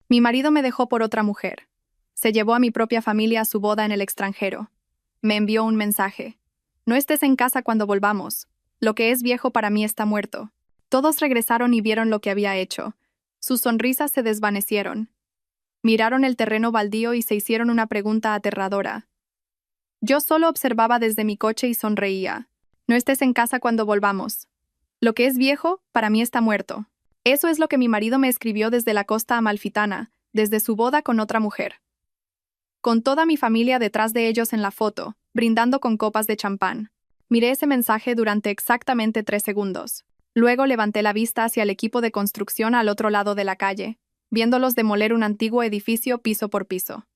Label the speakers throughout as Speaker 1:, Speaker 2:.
Speaker 1: Mi marido me dejó por otra mujer. Se llevó a mi propia familia a su boda en el extranjero. Me envió un mensaje. No estés en casa cuando volvamos. Lo que es viejo para mí está muerto. Todos regresaron y vieron lo que había hecho. Sus sonrisas se desvanecieron. Miraron el terreno baldío y se hicieron una pregunta aterradora. Yo solo observaba desde mi coche y sonreía. No estés en casa cuando volvamos. Lo que es viejo, para mí está muerto. Eso es lo que mi marido me escribió desde la costa amalfitana, desde su boda con otra mujer. Con toda mi familia detrás de ellos en la foto, brindando con copas de champán. Miré ese mensaje durante exactamente 3 segundos. Luego levanté la vista hacia el equipo de construcción al otro lado de la calle, viéndolos demoler un antiguo edificio piso por piso.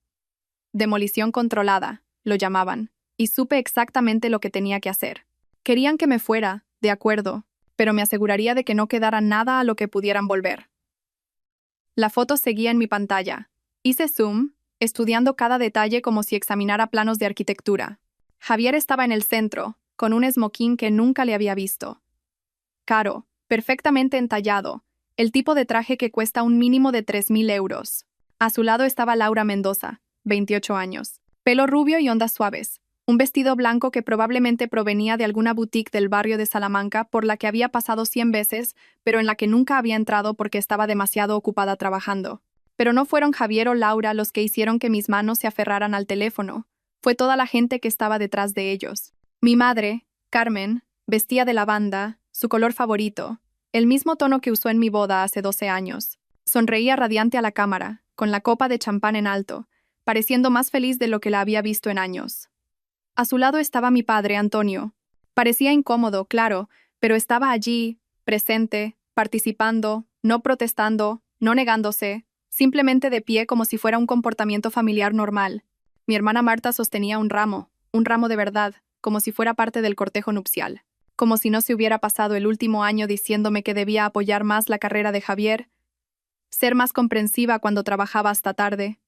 Speaker 1: Demolición controlada, lo llamaban, y supe exactamente lo que tenía que hacer. Querían que me fuera, de acuerdo, pero me aseguraría de que no quedara nada a lo que pudieran volver. La foto seguía en mi pantalla. Hice zoom, estudiando cada detalle como si examinara planos de arquitectura. Javier estaba en el centro, con un smoking que nunca le había visto. Caro, perfectamente entallado, el tipo de traje que cuesta un mínimo de 3.000 euros. A su lado estaba Laura Mendoza, 28 años, pelo rubio y ondas suaves, un vestido blanco que probablemente provenía de alguna boutique del barrio de Salamanca por la que había pasado 100 veces, pero en la que nunca había entrado porque estaba demasiado ocupada trabajando. Pero no fueron Javier o Laura los que hicieron que mis manos se aferraran al teléfono, fue toda la gente que estaba detrás de ellos. Mi madre, Carmen, vestía de lavanda, su color favorito, el mismo tono que usó en mi boda hace 12 años. Sonreía radiante a la cámara, con la copa de champán en alto, pareciendo más feliz de lo que la había visto en años. A su lado estaba mi padre, Antonio. Parecía incómodo, claro, pero estaba allí, presente, participando, no protestando, no negándose, simplemente de pie como si fuera un comportamiento familiar normal. Mi hermana Marta sostenía un ramo de verdad, como si fuera parte del cortejo nupcial. Como si no se hubiera pasado el último año diciéndome que debía apoyar más la carrera de Javier, ser más comprensiva cuando trabajaba hasta tarde,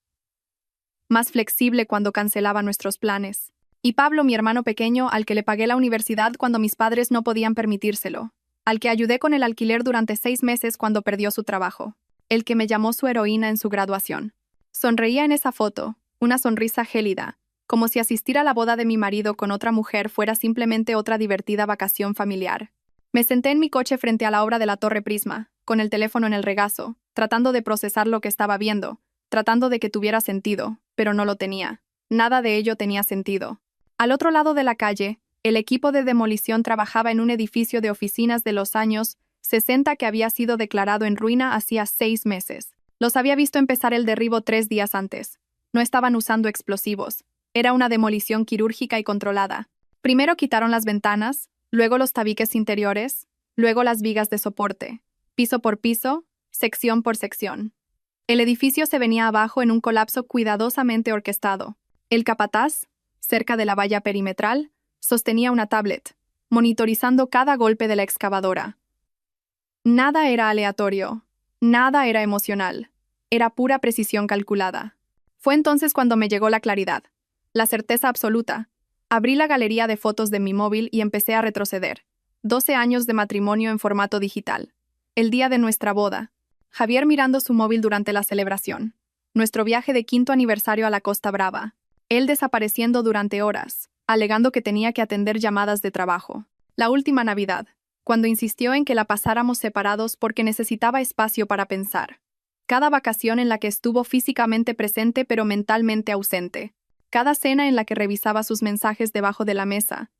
Speaker 1: más flexible cuando cancelaba nuestros planes. Y Pablo, mi hermano pequeño, al que le pagué la universidad cuando mis padres no podían permitírselo, al que ayudé con el alquiler durante 6 meses cuando perdió su trabajo, el que me llamó su heroína en su graduación. Sonreía en esa foto, una sonrisa gélida, como si asistir a la boda de mi marido con otra mujer fuera simplemente otra divertida vacación familiar. Me senté en mi coche frente a la obra de la Torre Prisma, con el teléfono en el regazo, tratando de procesar lo que estaba viendo, tratando de que tuviera sentido, pero no lo tenía. Nada de ello tenía sentido. Al otro lado de la calle, el equipo de demolición trabajaba en un edificio de oficinas de los años 60 que había sido declarado en ruina hacía 6 meses. Los había visto empezar el derribo 3 días antes. No estaban usando explosivos. Era una demolición quirúrgica y controlada. Primero quitaron las ventanas, luego los tabiques interiores, luego las vigas de soporte, piso por piso, sección por sección. El edificio se venía abajo en un colapso cuidadosamente orquestado. El capataz, cerca de la valla perimetral, sostenía una tablet, monitorizando cada golpe de la excavadora. Nada era aleatorio, nada era emocional, era pura precisión calculada. Fue entonces cuando me llegó la claridad, la certeza absoluta. Abrí la galería de fotos de mi móvil y empecé a retroceder. 12 años de matrimonio en formato digital. El día de nuestra boda. Javier mirando su móvil durante la celebración. Nuestro viaje de 5º aniversario a la Costa Brava. Él desapareciendo durante horas, alegando que tenía que atender llamadas de trabajo. La última Navidad, cuando insistió en que la pasáramos separados porque necesitaba espacio para pensar. Cada vacación en la que estuvo físicamente presente pero mentalmente ausente. Cada cena en la que revisaba sus mensajes debajo de la mesa.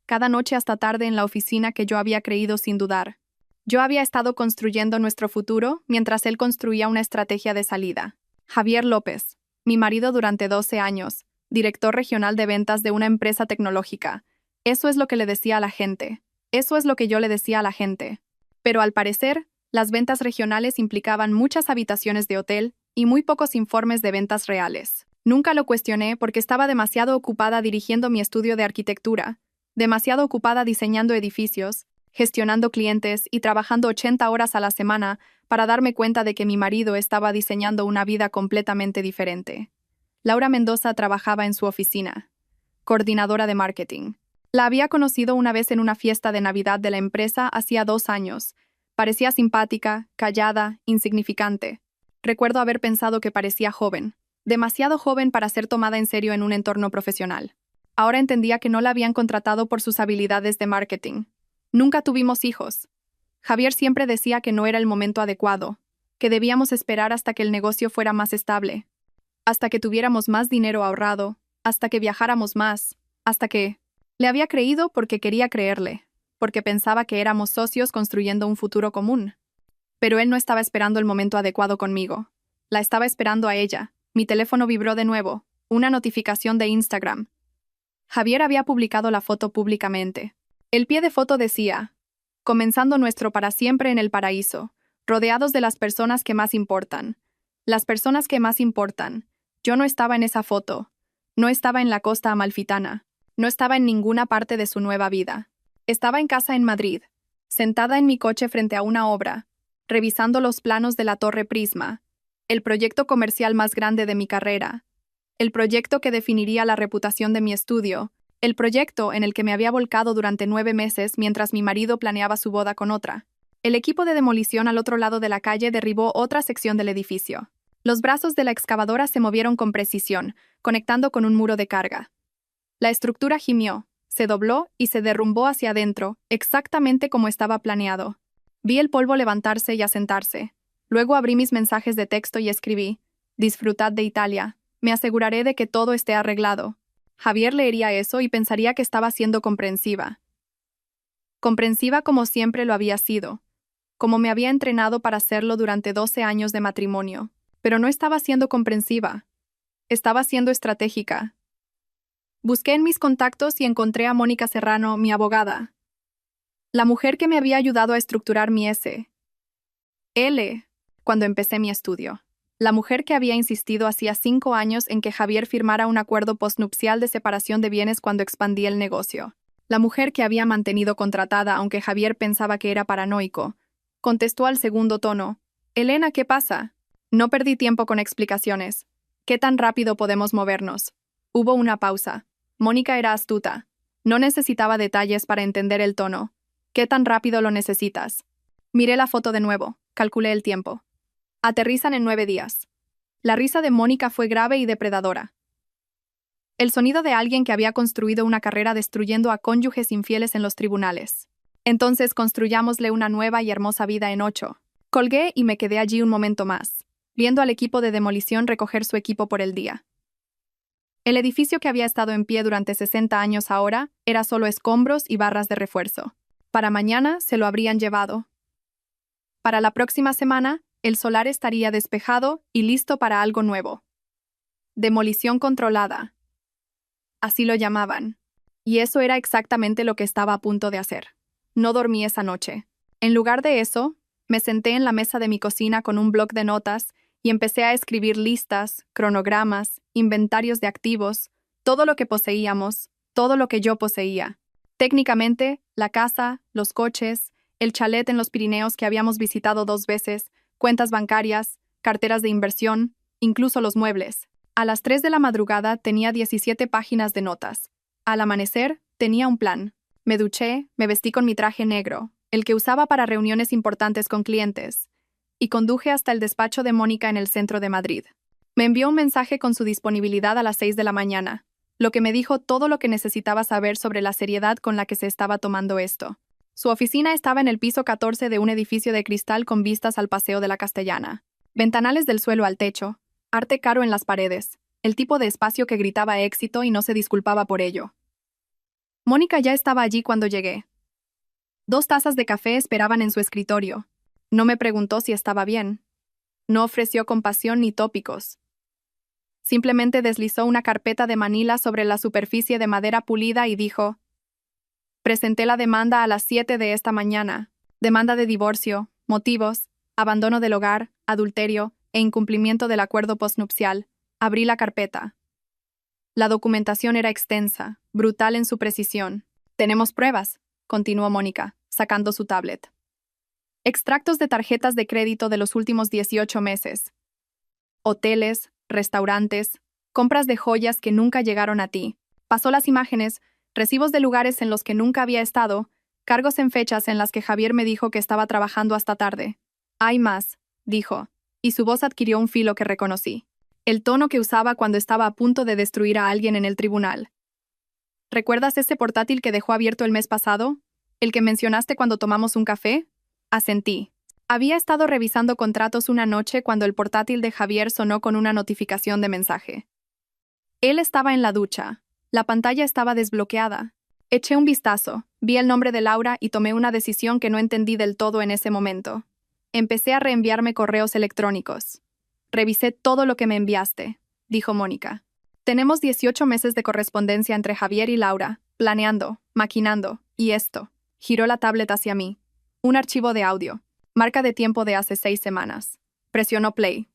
Speaker 1: Cada noche hasta tarde en la oficina que yo había creído sin dudar. Yo había estado construyendo nuestro futuro mientras él construía una estrategia de salida. Javier López, mi marido durante 12 años, director regional de ventas de una empresa tecnológica. Eso es lo que le decía a la gente. Eso es lo que yo le decía a la gente. Pero al parecer, las ventas regionales implicaban muchas habitaciones de hotel y muy pocos informes de ventas reales. Nunca lo cuestioné porque estaba demasiado ocupada dirigiendo mi estudio de arquitectura, demasiado ocupada diseñando edificios, gestionando clientes y trabajando 80 horas a la semana para darme cuenta de que mi marido estaba diseñando una vida completamente diferente. Laura Mendoza trabajaba en su oficina, coordinadora de marketing. La había conocido una vez en una fiesta de Navidad de la empresa hacía 2 años. Parecía simpática, callada, insignificante. Recuerdo haber pensado que parecía joven, demasiado joven para ser tomada en serio en un entorno profesional. Ahora entendía que no la habían contratado por sus habilidades de marketing. Nunca tuvimos hijos. Javier siempre decía que no era el momento adecuado, que debíamos esperar hasta que el negocio fuera más estable, hasta que tuviéramos más dinero ahorrado, hasta que viajáramos más, hasta que... Le había creído porque quería creerle, porque pensaba que éramos socios construyendo un futuro común. Pero él no estaba esperando el momento adecuado conmigo. La estaba esperando a ella. Mi teléfono vibró de nuevo. Una notificación de Instagram. Javier había publicado la foto públicamente. El pie de foto decía: comenzando nuestro para siempre en el paraíso, rodeados de las personas que más importan. Las personas que más importan. Yo no estaba en esa foto. No estaba en la costa amalfitana. No estaba en ninguna parte de su nueva vida. Estaba en casa en Madrid, sentada en mi coche frente a una obra, revisando los planos de la Torre Prisma, el proyecto comercial más grande de mi carrera, el proyecto que definiría la reputación de mi estudio, el proyecto en el que me había volcado durante 9 meses mientras mi marido planeaba su boda con otra. El equipo de demolición al otro lado de la calle derribó otra sección del edificio. Los brazos de la excavadora se movieron con precisión, conectando con un muro de carga. La estructura gimió, se dobló y se derrumbó hacia adentro, exactamente como estaba planeado. Vi el polvo levantarse y asentarse. Luego abrí mis mensajes de texto y escribí: disfrutad de Italia. Me aseguraré de que todo esté arreglado. Javier leería eso y pensaría que estaba siendo comprensiva. Comprensiva como siempre lo había sido, como me había entrenado para hacerlo durante 12 años de matrimonio. Pero no estaba siendo comprensiva. Estaba siendo estratégica. Busqué en mis contactos y encontré a Mónica Serrano, mi abogada. La mujer que me había ayudado a estructurar mi S.L. cuando empecé mi estudio. La mujer que había insistido hacía 5 años en que Javier firmara un acuerdo postnupcial de separación de bienes cuando expandí el negocio. La mujer que había mantenido contratada aunque Javier pensaba que era paranoico. Contestó al segundo tono: Elena, ¿qué pasa? No perdí tiempo con explicaciones. ¿Qué tan rápido podemos movernos? Hubo una pausa. Mónica era astuta. No necesitaba detalles para entender el tono. ¿Qué tan rápido lo necesitas? Miré la foto de nuevo. Calculé el tiempo. Aterrizan en 9 días. La risa de Mónica fue grave y depredadora. El sonido de alguien que había construido una carrera destruyendo a cónyuges infieles en los tribunales. Entonces construyámosle una nueva y hermosa vida en 8. Colgué y me quedé allí un momento más, viendo al equipo de demolición recoger su equipo por el día. El edificio que había estado en pie durante 60 años ahora era solo escombros y barras de refuerzo. Para mañana se lo habrían llevado. Para la próxima semana, el solar estaría despejado y listo para algo nuevo. Demolición controlada. Así lo llamaban. Y eso era exactamente lo que estaba a punto de hacer. No dormí esa noche. En lugar de eso, me senté en la mesa de mi cocina con un bloc de notas y empecé a escribir listas, cronogramas, inventarios de activos, todo lo que poseíamos, todo lo que yo poseía. Técnicamente, la casa, los coches, el chalet en los Pirineos que habíamos visitado 2 veces, cuentas bancarias, carteras de inversión, incluso los muebles. A las 3 de la madrugada tenía 17 páginas de notas. Al amanecer, tenía un plan. Me duché, me vestí con mi traje negro, el que usaba para reuniones importantes con clientes, y conduje hasta el despacho de Mónica en el centro de Madrid. Me envió un mensaje con su disponibilidad a las 6 de la mañana, lo que me dijo todo lo que necesitaba saber sobre la seriedad con la que se estaba tomando esto. Su oficina estaba en el piso 14 de un edificio de cristal con vistas al Paseo de la Castellana. Ventanales del suelo al techo, arte caro en las paredes, el tipo de espacio que gritaba éxito y no se disculpaba por ello. Mónica ya estaba allí cuando llegué. 2 tazas de café esperaban en su escritorio. No me preguntó si estaba bien. No ofreció compasión ni tópicos. Simplemente deslizó una carpeta de manila sobre la superficie de madera pulida y dijo: presenté la demanda a las 7 de esta mañana. Demanda de divorcio, motivos, abandono del hogar, adulterio e incumplimiento del acuerdo postnupcial. Abrí la carpeta. La documentación era extensa, brutal en su precisión. Tenemos pruebas, continuó Mónica, sacando su tablet. Extractos de tarjetas de crédito de los últimos 18 meses. Hoteles, restaurantes, compras de joyas que nunca llegaron a ti. Pasó las imágenes, recibos de lugares en los que nunca había estado, cargos en fechas en las que Javier me dijo que estaba trabajando hasta tarde. Hay más, dijo, y su voz adquirió un filo que reconocí. El tono que usaba cuando estaba a punto de destruir a alguien en el tribunal. ¿Recuerdas ese portátil que dejó abierto el mes pasado? ¿El que mencionaste cuando tomamos un café? Asentí. Había estado revisando contratos una noche cuando el portátil de Javier sonó con una notificación de mensaje. Él estaba en la ducha. La pantalla estaba desbloqueada. Eché un vistazo, vi el nombre de Laura y tomé una decisión que no entendí del todo en ese momento. Empecé a reenviarme correos electrónicos. Revisé todo lo que me enviaste, dijo Mónica. Tenemos 18 meses de correspondencia entre Javier y Laura, planeando, maquinando, y esto. Giró la tablet hacia mí. Un archivo de audio. Marca de tiempo de hace 6 semanas. Presionó play.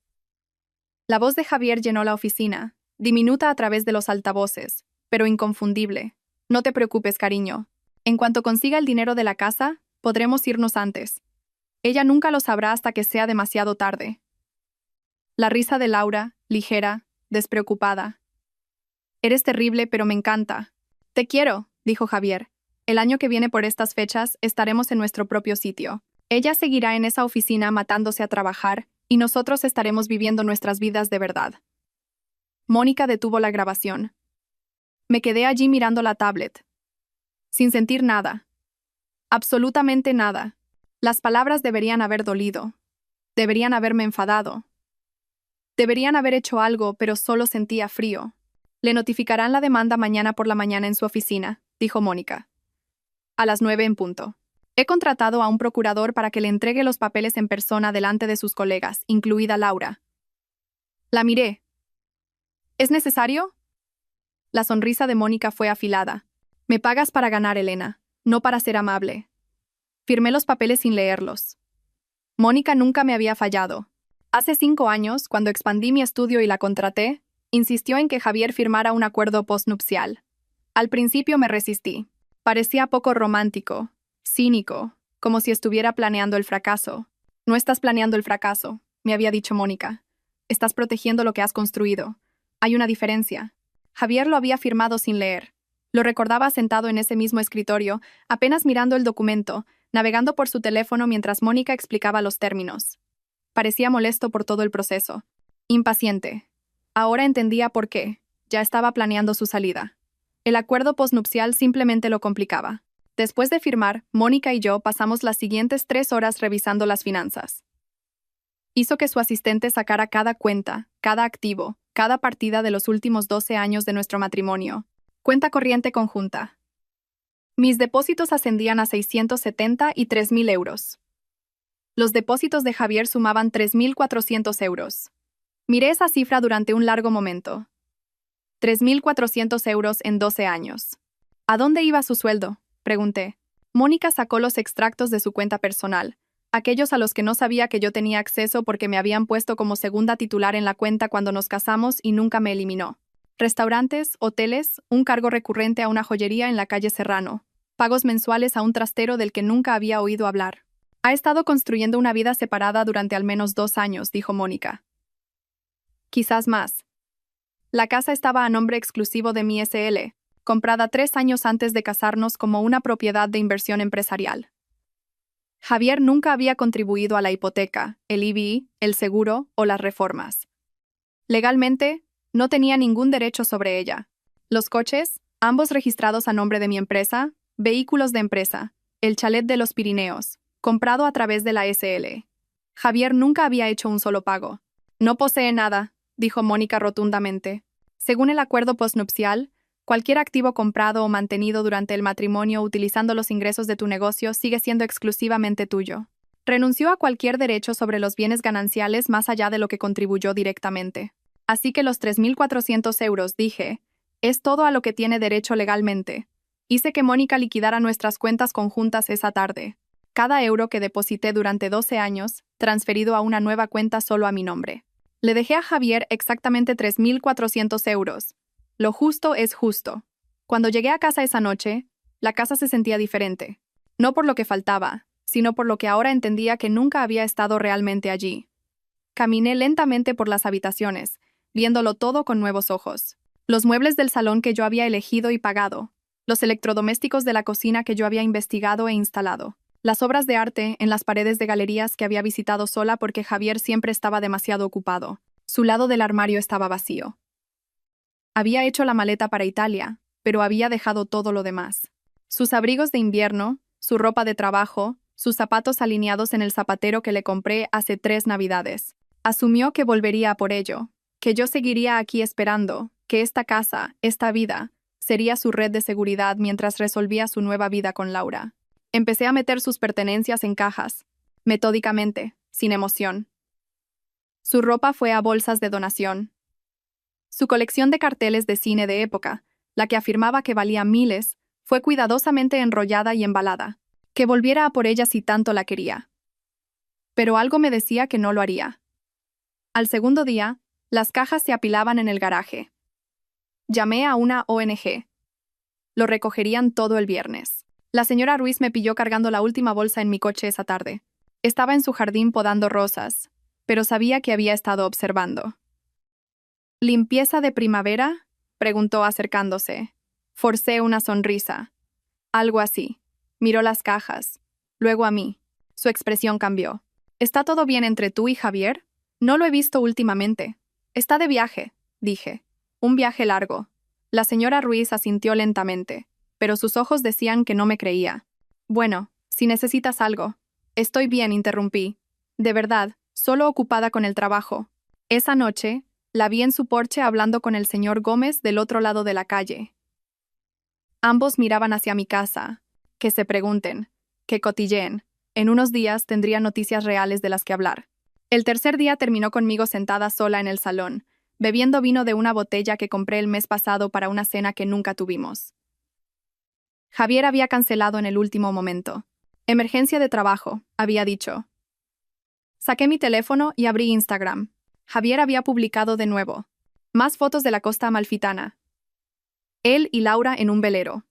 Speaker 1: La voz de Javier llenó la oficina, diminuta a través de los altavoces, pero inconfundible. No te preocupes, cariño. En cuanto consiga el dinero de la casa, podremos irnos antes. Ella nunca lo sabrá hasta que sea demasiado tarde. La risa de Laura, ligera, despreocupada. Eres terrible, pero me encanta. Te quiero, dijo Javier. El año que viene por estas fechas estaremos en nuestro propio sitio. Ella seguirá en esa oficina matándose a trabajar y nosotros estaremos viviendo nuestras vidas de verdad. Mónica detuvo la grabación. Me quedé allí mirando la tablet, sin sentir nada. Absolutamente nada. Las palabras deberían haber dolido. Deberían haberme enfadado. Deberían haber hecho algo, pero solo sentía frío. Le notificarán la demanda mañana por la mañana en su oficina, dijo Mónica. A las 9 en punto. He contratado a un procurador para que le entregue los papeles en persona delante de sus colegas, incluida Laura. La miré. ¿Es necesario? La sonrisa de Mónica fue afilada. Me pagas para ganar, Elena, no para ser amable. Firmé los papeles sin leerlos. Mónica nunca me había fallado. Hace 5 años, cuando expandí mi estudio y la contraté, insistió en que Javier firmara un acuerdo postnupcial. Al principio me resistí. Parecía poco romántico, cínico, como si estuviera planeando el fracaso. No estás planeando el fracaso, me había dicho Mónica. Estás protegiendo lo que has construido. Hay una diferencia. Javier lo había firmado sin leer. Lo recordaba sentado en ese mismo escritorio, apenas mirando el documento, navegando por su teléfono mientras Mónica explicaba los términos. Parecía molesto por todo el proceso. Impaciente. Ahora entendía por qué. Ya estaba planeando su salida. El acuerdo postnupcial simplemente lo complicaba. Después de firmar, Mónica y yo pasamos las siguientes 3 horas revisando las finanzas. Hizo que su asistente sacara cada cuenta, cada activo, cada partida de los últimos 12 años de nuestro matrimonio. Cuenta corriente conjunta. Mis depósitos ascendían a 670 y 3.000 euros. Los depósitos de Javier sumaban 3.400 euros. Miré esa cifra durante un largo momento. 3.400 euros en 12 años. ¿A dónde iba su sueldo?, pregunté. Mónica sacó los extractos de su cuenta personal, aquellos a los que no sabía que yo tenía acceso porque me habían puesto como segunda titular en la cuenta cuando nos casamos y nunca me eliminó. Restaurantes, hoteles, un cargo recurrente a una joyería en la calle Serrano, pagos mensuales a un trastero del que nunca había oído hablar. Ha estado construyendo una vida separada durante al menos 2 años, dijo Mónica. Quizás más. La casa estaba a nombre exclusivo de mi SL, comprada 3 años antes de casarnos como una propiedad de inversión empresarial. Javier nunca había contribuido a la hipoteca, el IBI, el seguro o las reformas. Legalmente, no tenía ningún derecho sobre ella. Los coches, ambos registrados a nombre de mi empresa, vehículos de empresa, el chalet de los Pirineos, comprado a través de la SL. Javier nunca había hecho un solo pago. No posee nada, dijo Mónica rotundamente. Según el acuerdo postnupcial, cualquier activo comprado o mantenido durante el matrimonio utilizando los ingresos de tu negocio sigue siendo exclusivamente tuyo. Renunció a cualquier derecho sobre los bienes gananciales más allá de lo que contribuyó directamente. Así que los 3.400 euros, dije, es todo a lo que tiene derecho legalmente. Hice que Mónica liquidara nuestras cuentas conjuntas esa tarde. Cada euro que deposité durante 12 años, transferido a una nueva cuenta solo a mi nombre. Le dejé a Javier exactamente 3.400 euros. Lo justo es justo. Cuando llegué a casa esa noche, la casa se sentía diferente. No por lo que faltaba, sino por lo que ahora entendía que nunca había estado realmente allí. Caminé lentamente por las habitaciones, viéndolo todo con nuevos ojos. Los muebles del salón que yo había elegido y pagado, los electrodomésticos de la cocina que yo había investigado e instalado, Las obras de arte en las paredes de galerías que había visitado sola porque Javier siempre estaba demasiado ocupado. Su lado del armario estaba vacío. Había hecho la maleta para Italia, pero había dejado todo lo demás. Sus abrigos de invierno, su ropa de trabajo, sus zapatos alineados en el zapatero que le compré hace 3 navidades. Asumió que volvería a por ello, que yo seguiría aquí esperando, que esta casa, esta vida, sería su red de seguridad mientras resolvía su nueva vida con Laura. Empecé a meter sus pertenencias en cajas, metódicamente, sin emoción. Su ropa fue a bolsas de donación. Su colección de carteles de cine de época, la que afirmaba que valía miles, fue cuidadosamente enrollada y embalada. Que volviera a por ella si tanto la quería. Pero algo me decía que no lo haría. Al segundo día, las cajas se apilaban en el garaje. Llamé a una ONG. Lo recogerían todo el viernes. La señora Ruiz me pilló cargando la última bolsa en mi coche esa tarde. Estaba en su jardín podando rosas, pero sabía que había estado observando. ¿Limpieza de primavera?, preguntó acercándose. Forcé una sonrisa. Algo así. Miró las cajas, luego a mí. Su expresión cambió. ¿Está todo bien entre tú y Javier? No lo he visto últimamente. Está de viaje, dije. Un viaje largo. La señora Ruiz asintió lentamente, pero sus ojos decían que no me creía. Bueno, si necesitas algo. Estoy bien, interrumpí. De verdad, solo ocupada con el trabajo. Esa noche, la vi en su porche hablando con el señor Gómez del otro lado de la calle. Ambos miraban hacia mi casa. Que se pregunten, que cotilleen. En unos días tendría noticias reales de las que hablar. El tercer día terminó conmigo sentada sola en el salón, bebiendo vino de una botella que compré el mes pasado para una cena que nunca tuvimos. Javier había cancelado en el último momento. Emergencia de trabajo, había dicho. Saqué mi teléfono y abrí Instagram. Javier había publicado de nuevo. Más fotos de la costa amalfitana. Él y Laura en un velero.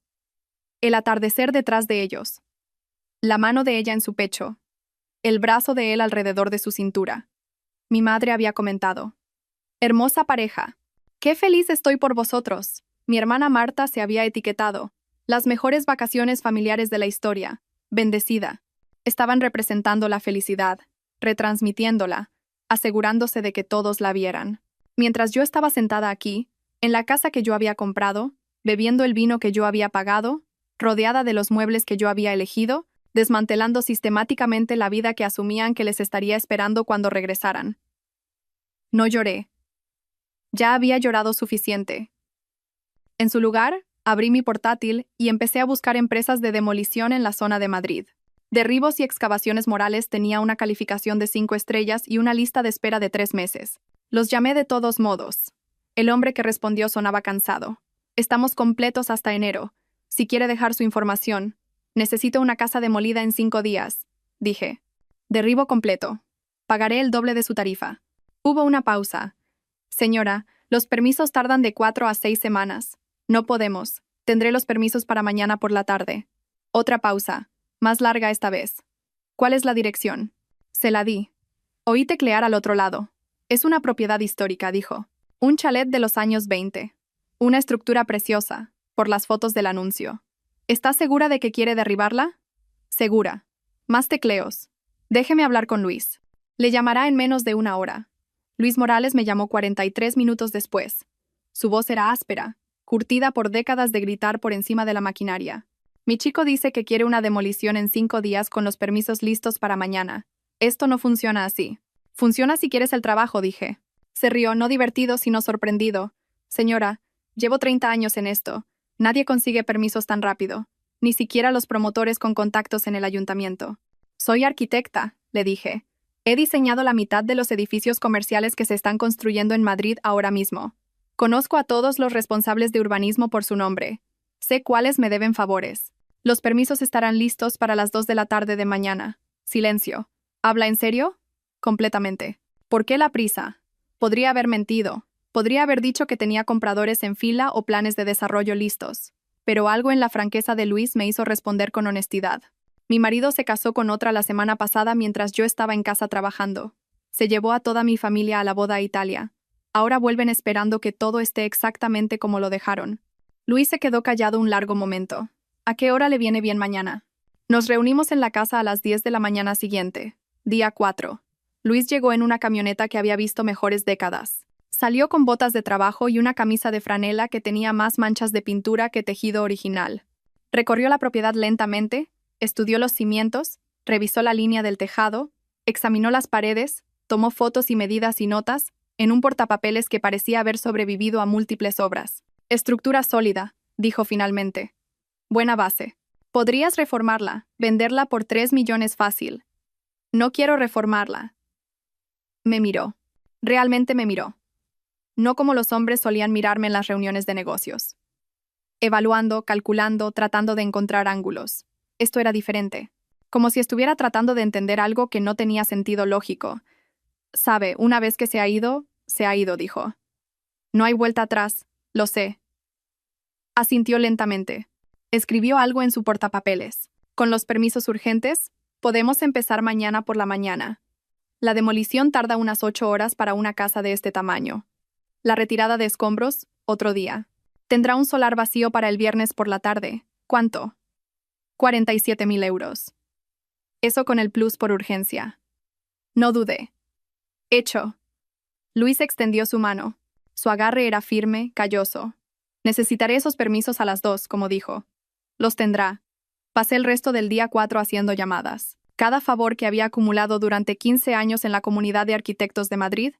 Speaker 1: El atardecer detrás de ellos. La mano de ella en su pecho. El brazo de él alrededor de su cintura. Mi madre había comentado. Hermosa pareja. Qué feliz estoy por vosotros. Mi hermana Marta se había etiquetado. Las mejores vacaciones familiares de la historia. Bendecida. Estaban representando la felicidad, retransmitiéndola, asegurándose de que todos la vieran. Mientras yo estaba sentada aquí, en la casa que yo había comprado, bebiendo el vino que yo había pagado, rodeada de los muebles que yo había elegido, desmantelando sistemáticamente la vida que asumían que les estaría esperando cuando regresaran. No lloré. Ya había llorado suficiente. En su lugar, abrí mi portátil y empecé a buscar empresas de demolición en la zona de Madrid. Derribos y excavaciones morales tenía una calificación de 5 estrellas y una lista de espera de 3 meses. Los llamé de todos modos. El hombre que respondió sonaba cansado. Estamos completos hasta enero. Si quiere dejar su información. Necesito una casa demolida en 5 días, dije. Derribo completo. Pagaré el doble de su tarifa. Hubo una pausa. Señora, los permisos tardan de 4 a 6 semanas. No podemos. Tendré los permisos para mañana por la tarde. Otra pausa. Más larga esta vez. ¿Cuál es la dirección? Se la di. Oí teclear al otro lado. Es una propiedad histórica, dijo. Un chalet de los años 20. Una estructura preciosa, por las fotos del anuncio. ¿Está segura de que quiere derribarla? Segura. Más tecleos. Déjeme hablar con Luis. Le llamará en menos de 1 hora. Luis Morales me llamó 43 minutos después. Su voz era áspera, curtida por décadas de gritar por encima de la maquinaria. Mi chico dice que quiere una demolición en 5 días con los permisos listos para mañana. Esto no funciona así. Funciona si quieres el trabajo, dije. Se rió, no divertido, sino sorprendido. Señora, llevo 30 años en esto. Nadie consigue permisos tan rápido. Ni siquiera los promotores con contactos en el ayuntamiento. Soy arquitecta, le dije. He diseñado la mitad de los edificios comerciales que se están construyendo en Madrid ahora mismo. Conozco a todos los responsables de urbanismo por su nombre. Sé cuáles me deben favores. Los permisos estarán listos para las 2 de la tarde de mañana. Silencio. ¿Habla en serio? Completamente. ¿Por qué la prisa? Podría haber mentido. Podría haber dicho que tenía compradores en fila o planes de desarrollo listos. Pero algo en la franqueza de Luis me hizo responder con honestidad. Mi marido se casó con otra la semana pasada mientras yo estaba en casa trabajando. Se llevó a toda mi familia a la boda a Italia. Ahora vuelven esperando que todo esté exactamente como lo dejaron. Luis se quedó callado un largo momento. ¿A qué hora le viene bien mañana? Nos reunimos en la casa a las 10 de la mañana siguiente. Día 4. Luis llegó en una camioneta que había visto mejores décadas. Salió con botas de trabajo y una camisa de franela que tenía más manchas de pintura que tejido original. Recorrió la propiedad lentamente, estudió los cimientos, revisó la línea del tejado, examinó las paredes, tomó fotos y medidas y notas, en un portapapeles que parecía haber sobrevivido a múltiples obras. Estructura sólida, dijo finalmente. Buena base. Podrías reformarla, venderla por 3 millones fácil. No quiero reformarla. Me miró. Realmente me miró. No como los hombres solían mirarme en las reuniones de negocios. Evaluando, calculando, tratando de encontrar ángulos. Esto era diferente. Como si estuviera tratando de entender algo que no tenía sentido lógico. Sabe, una vez que se ha ido, dijo. No hay vuelta atrás, lo sé. Asintió lentamente. Escribió algo en su portapapeles. Con los permisos urgentes, podemos empezar mañana por la mañana. La demolición tarda unas 8 horas para una casa de este tamaño. La retirada de escombros, otro día. Tendrá un solar vacío para el viernes por la tarde. ¿Cuánto? 47.000 euros. Eso con el plus por urgencia. No dudé. Hecho. Luis extendió su mano. Su agarre era firme, calloso. Necesitaré esos permisos a las 2, como dijo. Los tendrá. Pasé el resto del día 4 haciendo llamadas. Cada favor que había acumulado durante 15 años en la Comunidad de Arquitectos de Madrid,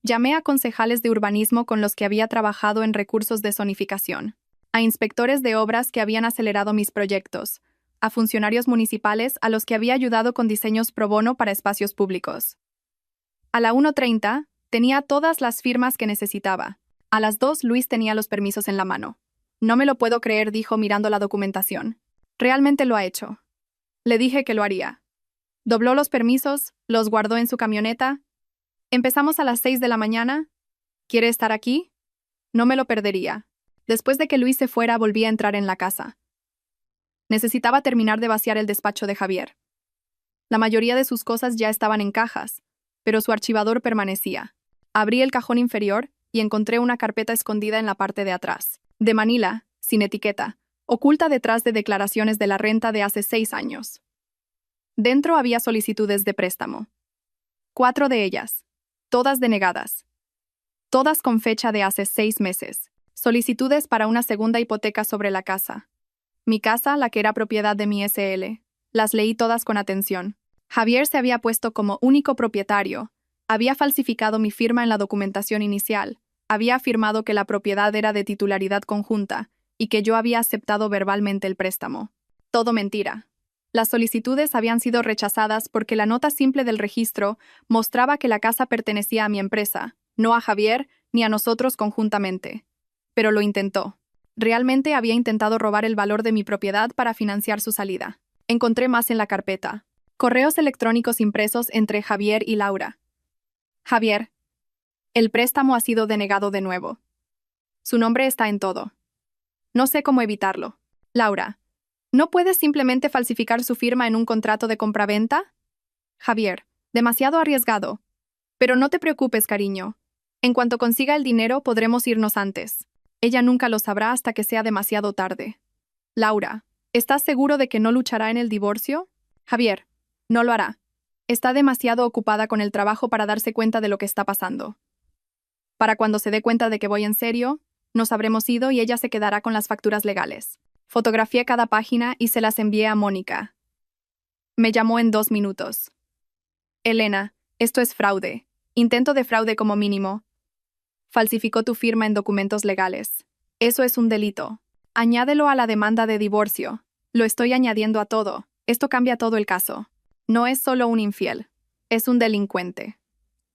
Speaker 1: llamé a concejales de urbanismo con los que había trabajado en recursos de zonificación, a inspectores de obras que habían acelerado mis proyectos, a funcionarios municipales a los que había ayudado con diseños pro bono para espacios públicos. A la 1:30 tenía todas las firmas que necesitaba. A las 2 Luis tenía los permisos en la mano. No me lo puedo creer, dijo mirando la documentación. Realmente lo ha hecho. Le dije que lo haría. Dobló los permisos, los guardó en su camioneta. Empezamos a las 6 de la mañana. ¿Quiere estar aquí? No me lo perdería. Después de que Luis se fuera, volví a entrar en la casa. Necesitaba terminar de vaciar el despacho de Javier. La mayoría de sus cosas ya estaban en cajas, pero su archivador permanecía. Abrí el cajón inferior y encontré una carpeta escondida en la parte de atrás, de Manila, sin etiqueta, oculta detrás de declaraciones de la renta de hace 6 años. Dentro había solicitudes de préstamo. 4 de ellas, todas denegadas. Todas con fecha de hace 6 meses. Solicitudes para una segunda hipoteca sobre la casa. Mi casa, la que era propiedad de mi SL. Las leí todas con atención. Javier se había puesto como único propietario. Había falsificado mi firma en la documentación inicial. Había afirmado que la propiedad era de titularidad conjunta y que yo había aceptado verbalmente el préstamo. Todo mentira. Las solicitudes habían sido rechazadas porque la nota simple del registro mostraba que la casa pertenecía a mi empresa, no a Javier ni a nosotros conjuntamente. Pero lo intentó. Realmente había intentado robar el valor de mi propiedad para financiar su salida. Encontré más en la carpeta. Correos electrónicos impresos entre Javier y Laura. Javier. El préstamo ha sido denegado de nuevo. Su nombre está en todo. No sé cómo evitarlo. Laura. ¿No puedes simplemente falsificar su firma en un contrato de compraventa? Javier. Demasiado arriesgado. Pero no te preocupes, cariño. En cuanto consiga el dinero, podremos irnos antes. Ella nunca lo sabrá hasta que sea demasiado tarde. Laura. ¿Estás seguro de que no luchará en el divorcio? Javier. No lo hará. Está demasiado ocupada con el trabajo para darse cuenta de lo que está pasando. Para cuando se dé cuenta de que voy en serio, nos habremos ido y ella se quedará con las facturas legales. Fotografié cada página y se las envié a Mónica. Me llamó en 2 minutos. Elena, esto es fraude. Intento de fraude como mínimo. Falsificó tu firma en documentos legales. Eso es un delito. Añádelo a la demanda de divorcio. Lo estoy añadiendo a todo. Esto cambia todo el caso. No es solo un infiel. Es un delincuente.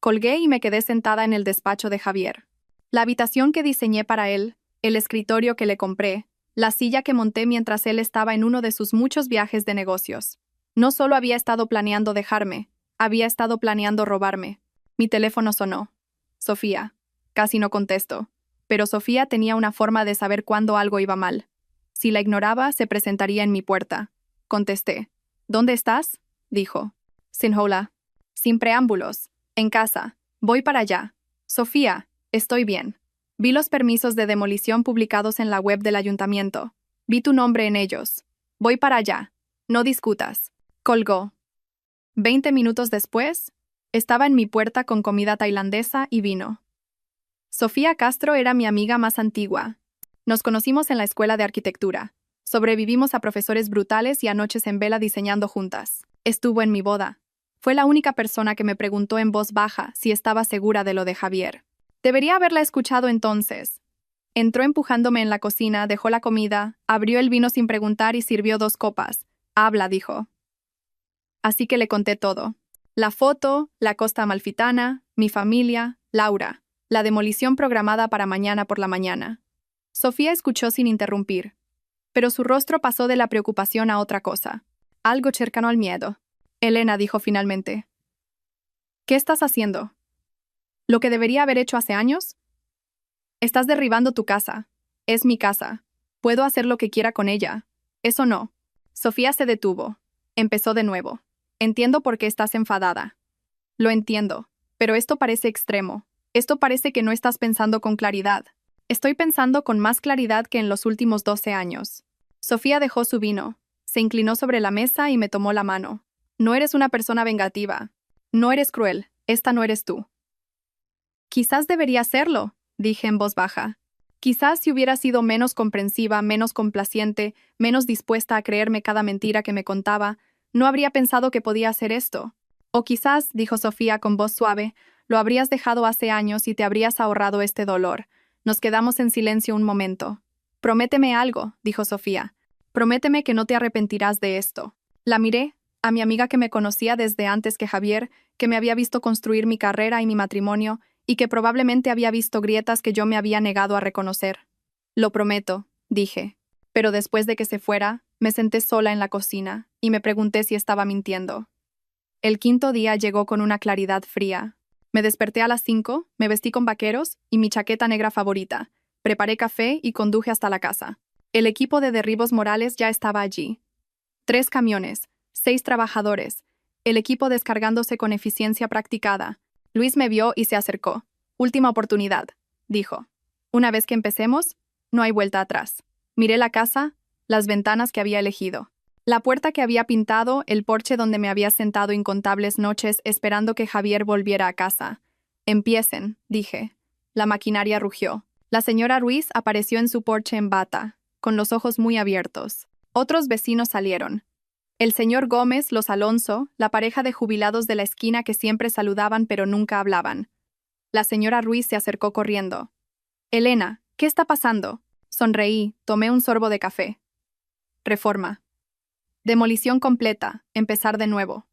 Speaker 1: Colgué y me quedé sentada en el despacho de Javier. La habitación que diseñé para él, el escritorio que le compré, la silla que monté mientras él estaba en uno de sus muchos viajes de negocios. No solo había estado planeando dejarme, había estado planeando robarme. Mi teléfono sonó. Sofía. Casi no contesto. Pero Sofía tenía una forma de saber cuándo algo iba mal. Si la ignoraba, se presentaría en mi puerta. Contesté. ¿Dónde estás? Dijo. Sin hola. Sin preámbulos. En casa. Voy para allá. Sofía, estoy bien. Vi los permisos de demolición publicados en la web del ayuntamiento. Vi tu nombre en ellos. Voy para allá. No discutas. Colgó. 20 minutos después, estaba en mi puerta con comida tailandesa y vino. Sofía Castro era mi amiga más antigua. Nos conocimos en la escuela de arquitectura. Sobrevivimos a profesores brutales y a noches en vela diseñando juntas. Estuvo en mi boda. Fue la única persona que me preguntó en voz baja si estaba segura de lo de Javier. Debería haberla escuchado entonces. Entró empujándome en la cocina, dejó la comida, abrió el vino sin preguntar y sirvió 2 copas. Habla, dijo. Así que le conté todo. La foto, la Costa Amalfitana, mi familia, Laura, la demolición programada para mañana por la mañana. Sofía escuchó sin interrumpir, pero su rostro pasó de la preocupación a otra cosa, algo cercano al miedo. Elena dijo finalmente. ¿Qué estás haciendo? ¿Lo que debería haber hecho hace años? Estás derribando tu casa. Es mi casa. Puedo hacer lo que quiera con ella. Eso no. Sofía se detuvo. Empezó de nuevo. Entiendo por qué estás enfadada. Lo entiendo, pero esto parece extremo. Esto parece que no estás pensando con claridad. Estoy pensando con más claridad que en los últimos 12 años. Sofía dejó su vino, se inclinó sobre la mesa y me tomó la mano. No eres una persona vengativa. No eres cruel. Esta no eres tú. Quizás debería serlo, dije en voz baja. Quizás si hubiera sido menos comprensiva, menos complaciente, menos dispuesta a creerme cada mentira que me contaba, no habría pensado que podía hacer esto. O quizás, dijo Sofía con voz suave, lo habrías dejado hace años y te habrías ahorrado este dolor. Nos quedamos en silencio un momento. Prométeme algo, dijo Sofía. Prométeme que no te arrepentirás de esto. La miré, a mi amiga que me conocía desde antes que Javier, que me había visto construir mi carrera y mi matrimonio, y que probablemente había visto grietas que yo me había negado a reconocer. Lo prometo, dije. Pero después de que se fuera, me senté sola en la cocina, y me pregunté si estaba mintiendo. El 5.º día llegó con una claridad fría. Me desperté a las 5, me vestí con vaqueros y mi chaqueta negra favorita. Preparé café y conduje hasta la casa. El equipo de derribos morales ya estaba allí. 3 camiones, 6 trabajadores, el equipo descargándose con eficiencia practicada. Luis me vio y se acercó. Última oportunidad, dijo. Una vez que empecemos, no hay vuelta atrás. Miré la casa, las ventanas que había elegido. La puerta que había pintado, el porche donde me había sentado incontables noches esperando que Javier volviera a casa. Empiecen, dije. La maquinaria rugió. La señora Ruiz apareció en su porche en bata, con los ojos muy abiertos. Otros vecinos salieron. El señor Gómez, los Alonso, la pareja de jubilados de la esquina que siempre saludaban pero nunca hablaban. La señora Ruiz se acercó corriendo. Elena, ¿qué está pasando? Sonreí, tomé un sorbo de café. Reforma. Demolición completa, empezar de nuevo.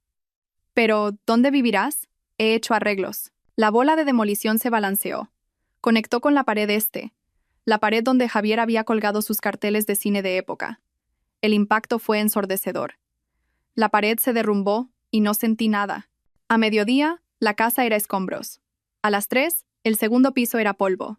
Speaker 1: Pero, ¿dónde vivirás? He hecho arreglos. La bola de demolición se balanceó. Conectó con la pared la pared donde Javier había colgado sus carteles de cine de época. El impacto fue ensordecedor. La pared se derrumbó y no sentí nada. A mediodía, la casa era escombros. A las 3, el segundo piso era polvo.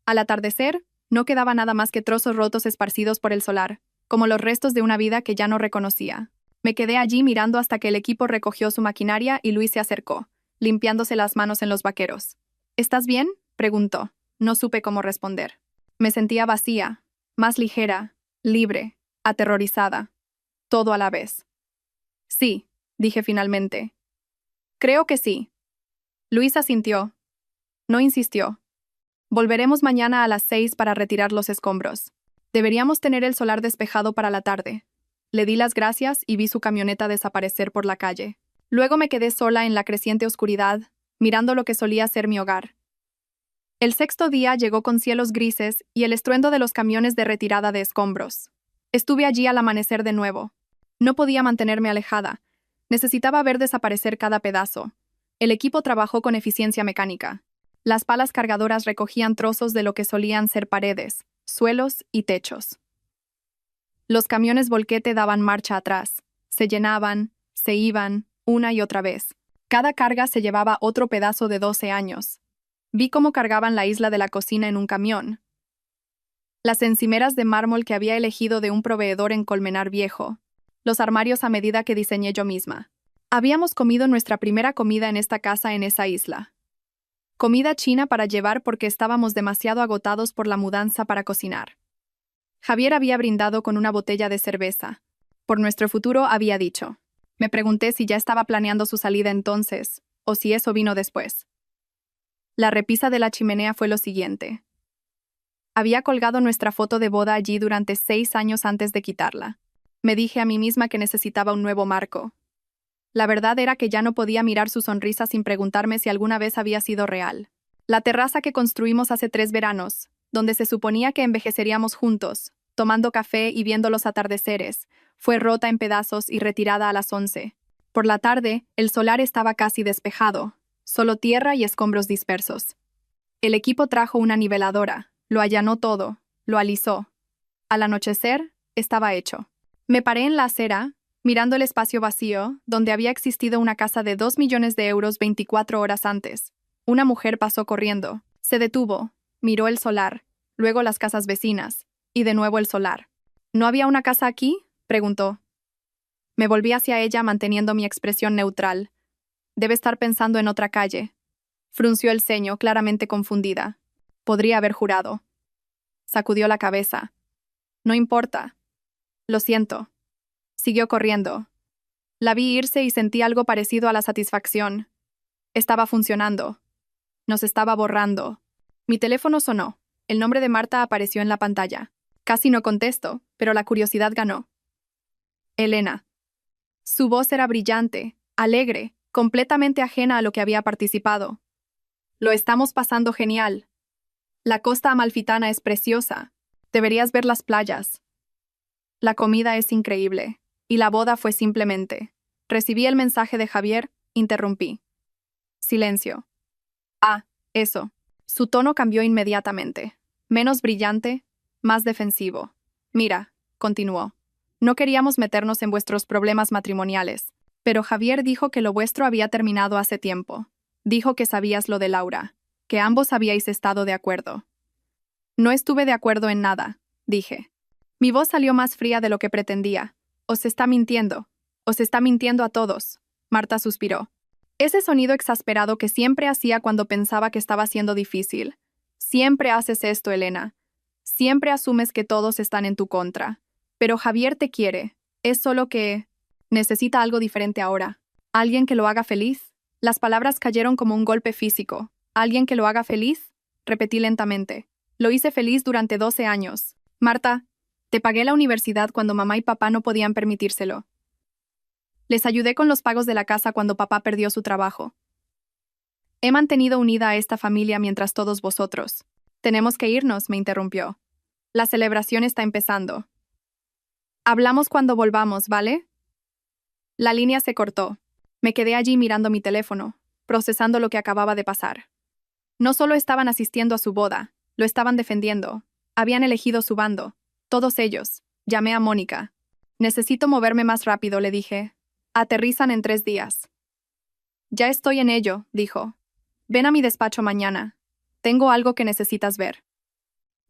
Speaker 1: Al atardecer, no quedaba nada más que trozos rotos esparcidos por el solar, como los restos de una vida que ya no reconocía. Me quedé allí mirando hasta que el equipo recogió su maquinaria y Luis se acercó, limpiándose las manos en los vaqueros. ¿Estás bien?, preguntó. No supe cómo responder. Me sentía vacía, más ligera, libre, aterrorizada. Todo a la vez. Sí, dije finalmente. Creo que sí. Luis asintió. No insistió. Volveremos mañana a las 6 para retirar los escombros. Deberíamos tener el solar despejado para la tarde. Le di las gracias y vi su camioneta desaparecer por la calle. Luego me quedé sola en la creciente oscuridad, mirando lo que solía ser mi hogar. El 6.º día llegó con cielos grises y el estruendo de los camiones de retirada de escombros. Estuve allí al amanecer de nuevo. No podía mantenerme alejada. Necesitaba ver desaparecer cada pedazo. El equipo trabajó con eficiencia mecánica. Las palas cargadoras recogían trozos de lo que solían ser paredes, suelos y techos. Los camiones volquete daban marcha atrás. Se llenaban, se iban, una y otra vez. Cada carga se llevaba otro pedazo de 12 años. Vi cómo cargaban la isla de la cocina en un camión. Las encimeras de mármol que había elegido de un proveedor en Colmenar Viejo. Los armarios a medida que diseñé yo misma. Habíamos comido nuestra primera comida en esta casa en esa isla. Comida china para llevar porque estábamos demasiado agotados por la mudanza para cocinar. Javier había brindado con una botella de cerveza. Por nuestro futuro había dicho. Me pregunté si ya estaba planeando su salida entonces, o si eso vino después. La repisa de la chimenea fue lo siguiente. Había colgado nuestra foto de boda allí durante 6 años antes de quitarla. Me dije a mí misma que necesitaba un nuevo marco. La verdad era que ya no podía mirar su sonrisa sin preguntarme si alguna vez había sido real. La terraza que construimos hace 3 veranos, donde se suponía que envejeceríamos juntos, tomando café y viendo los atardeceres, fue rota en pedazos y retirada a las 11. Por la tarde, el solar estaba casi despejado, solo tierra y escombros dispersos. El equipo trajo una niveladora, lo allanó todo, lo alisó. Al anochecer, estaba hecho. Me paré en la acera, mirando el espacio vacío, donde había existido una casa de 2 millones de euros 24 horas antes. Una mujer pasó corriendo, se detuvo, miró el solar, luego las casas vecinas, y de nuevo el solar. ¿No había una casa aquí?, preguntó. Me volví hacia ella manteniendo mi expresión neutral. Debe estar pensando en otra calle. Frunció el ceño, claramente confundida. Podría haber jurado. Sacudió la cabeza. No importa. Lo siento. Siguió corriendo. La vi irse y sentí algo parecido a la satisfacción. Estaba funcionando. Nos estaba borrando. Mi teléfono sonó. El nombre de Marta apareció en la pantalla. Casi no contesto, pero la curiosidad ganó. Elena. Su voz era brillante, alegre, completamente ajena a lo que había participado. Lo estamos pasando genial. La costa amalfitana es preciosa. Deberías ver las playas. La comida es increíble. Y la boda fue simplemente. Recibí el mensaje de Javier, interrumpí. Silencio. Ah, eso. Su tono cambió inmediatamente. Menos brillante, más defensivo. Mira, continuó. No queríamos meternos en vuestros problemas matrimoniales, pero Javier dijo que lo vuestro había terminado hace tiempo. Dijo que sabías lo de Laura, que ambos habíais estado de acuerdo. No estuve de acuerdo en nada, dije. Mi voz salió más fría de lo que pretendía. Os está mintiendo a todos. Marta suspiró. Ese sonido exasperado que siempre hacía cuando pensaba que estaba siendo difícil. Siempre haces esto, Elena. Siempre asumes que todos están en tu contra. Pero Javier te quiere. Es solo que necesita algo diferente ahora. ¿Alguien que lo haga feliz? Las palabras cayeron como un golpe físico. ¿Alguien que lo haga feliz? Repetí lentamente. Lo hice feliz durante 12 años. Marta, te pagué la universidad cuando mamá y papá no podían permitírselo. Les ayudé con los pagos de la casa cuando papá perdió su trabajo. He mantenido unida a esta familia mientras todos vosotros. Tenemos que irnos, me interrumpió. La celebración está empezando. Hablamos cuando volvamos, ¿vale? La línea se cortó. Me quedé allí mirando mi teléfono, procesando lo que acababa de pasar. No solo estaban asistiendo a su boda, lo estaban defendiendo. Habían elegido su bando. Todos ellos. Llamé a Mónica. Necesito moverme más rápido, le dije. Aterrizan en 3 días. Ya estoy en ello, dijo. Ven a mi despacho mañana. Tengo algo que necesitas ver.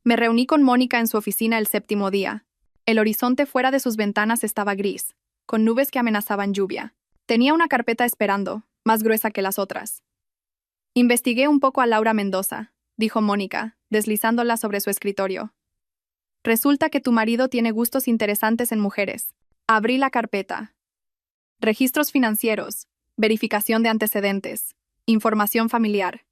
Speaker 1: Me reuní con Mónica en su oficina el 7º día. El horizonte fuera de sus ventanas estaba gris, con nubes que amenazaban lluvia. Tenía una carpeta esperando, más gruesa que las otras. Investigué un poco a Laura Mendoza, dijo Mónica, deslizándola sobre su escritorio. Resulta que tu marido tiene gustos interesantes en mujeres. Abrí la carpeta. Registros financieros, verificación de antecedentes, información familiar.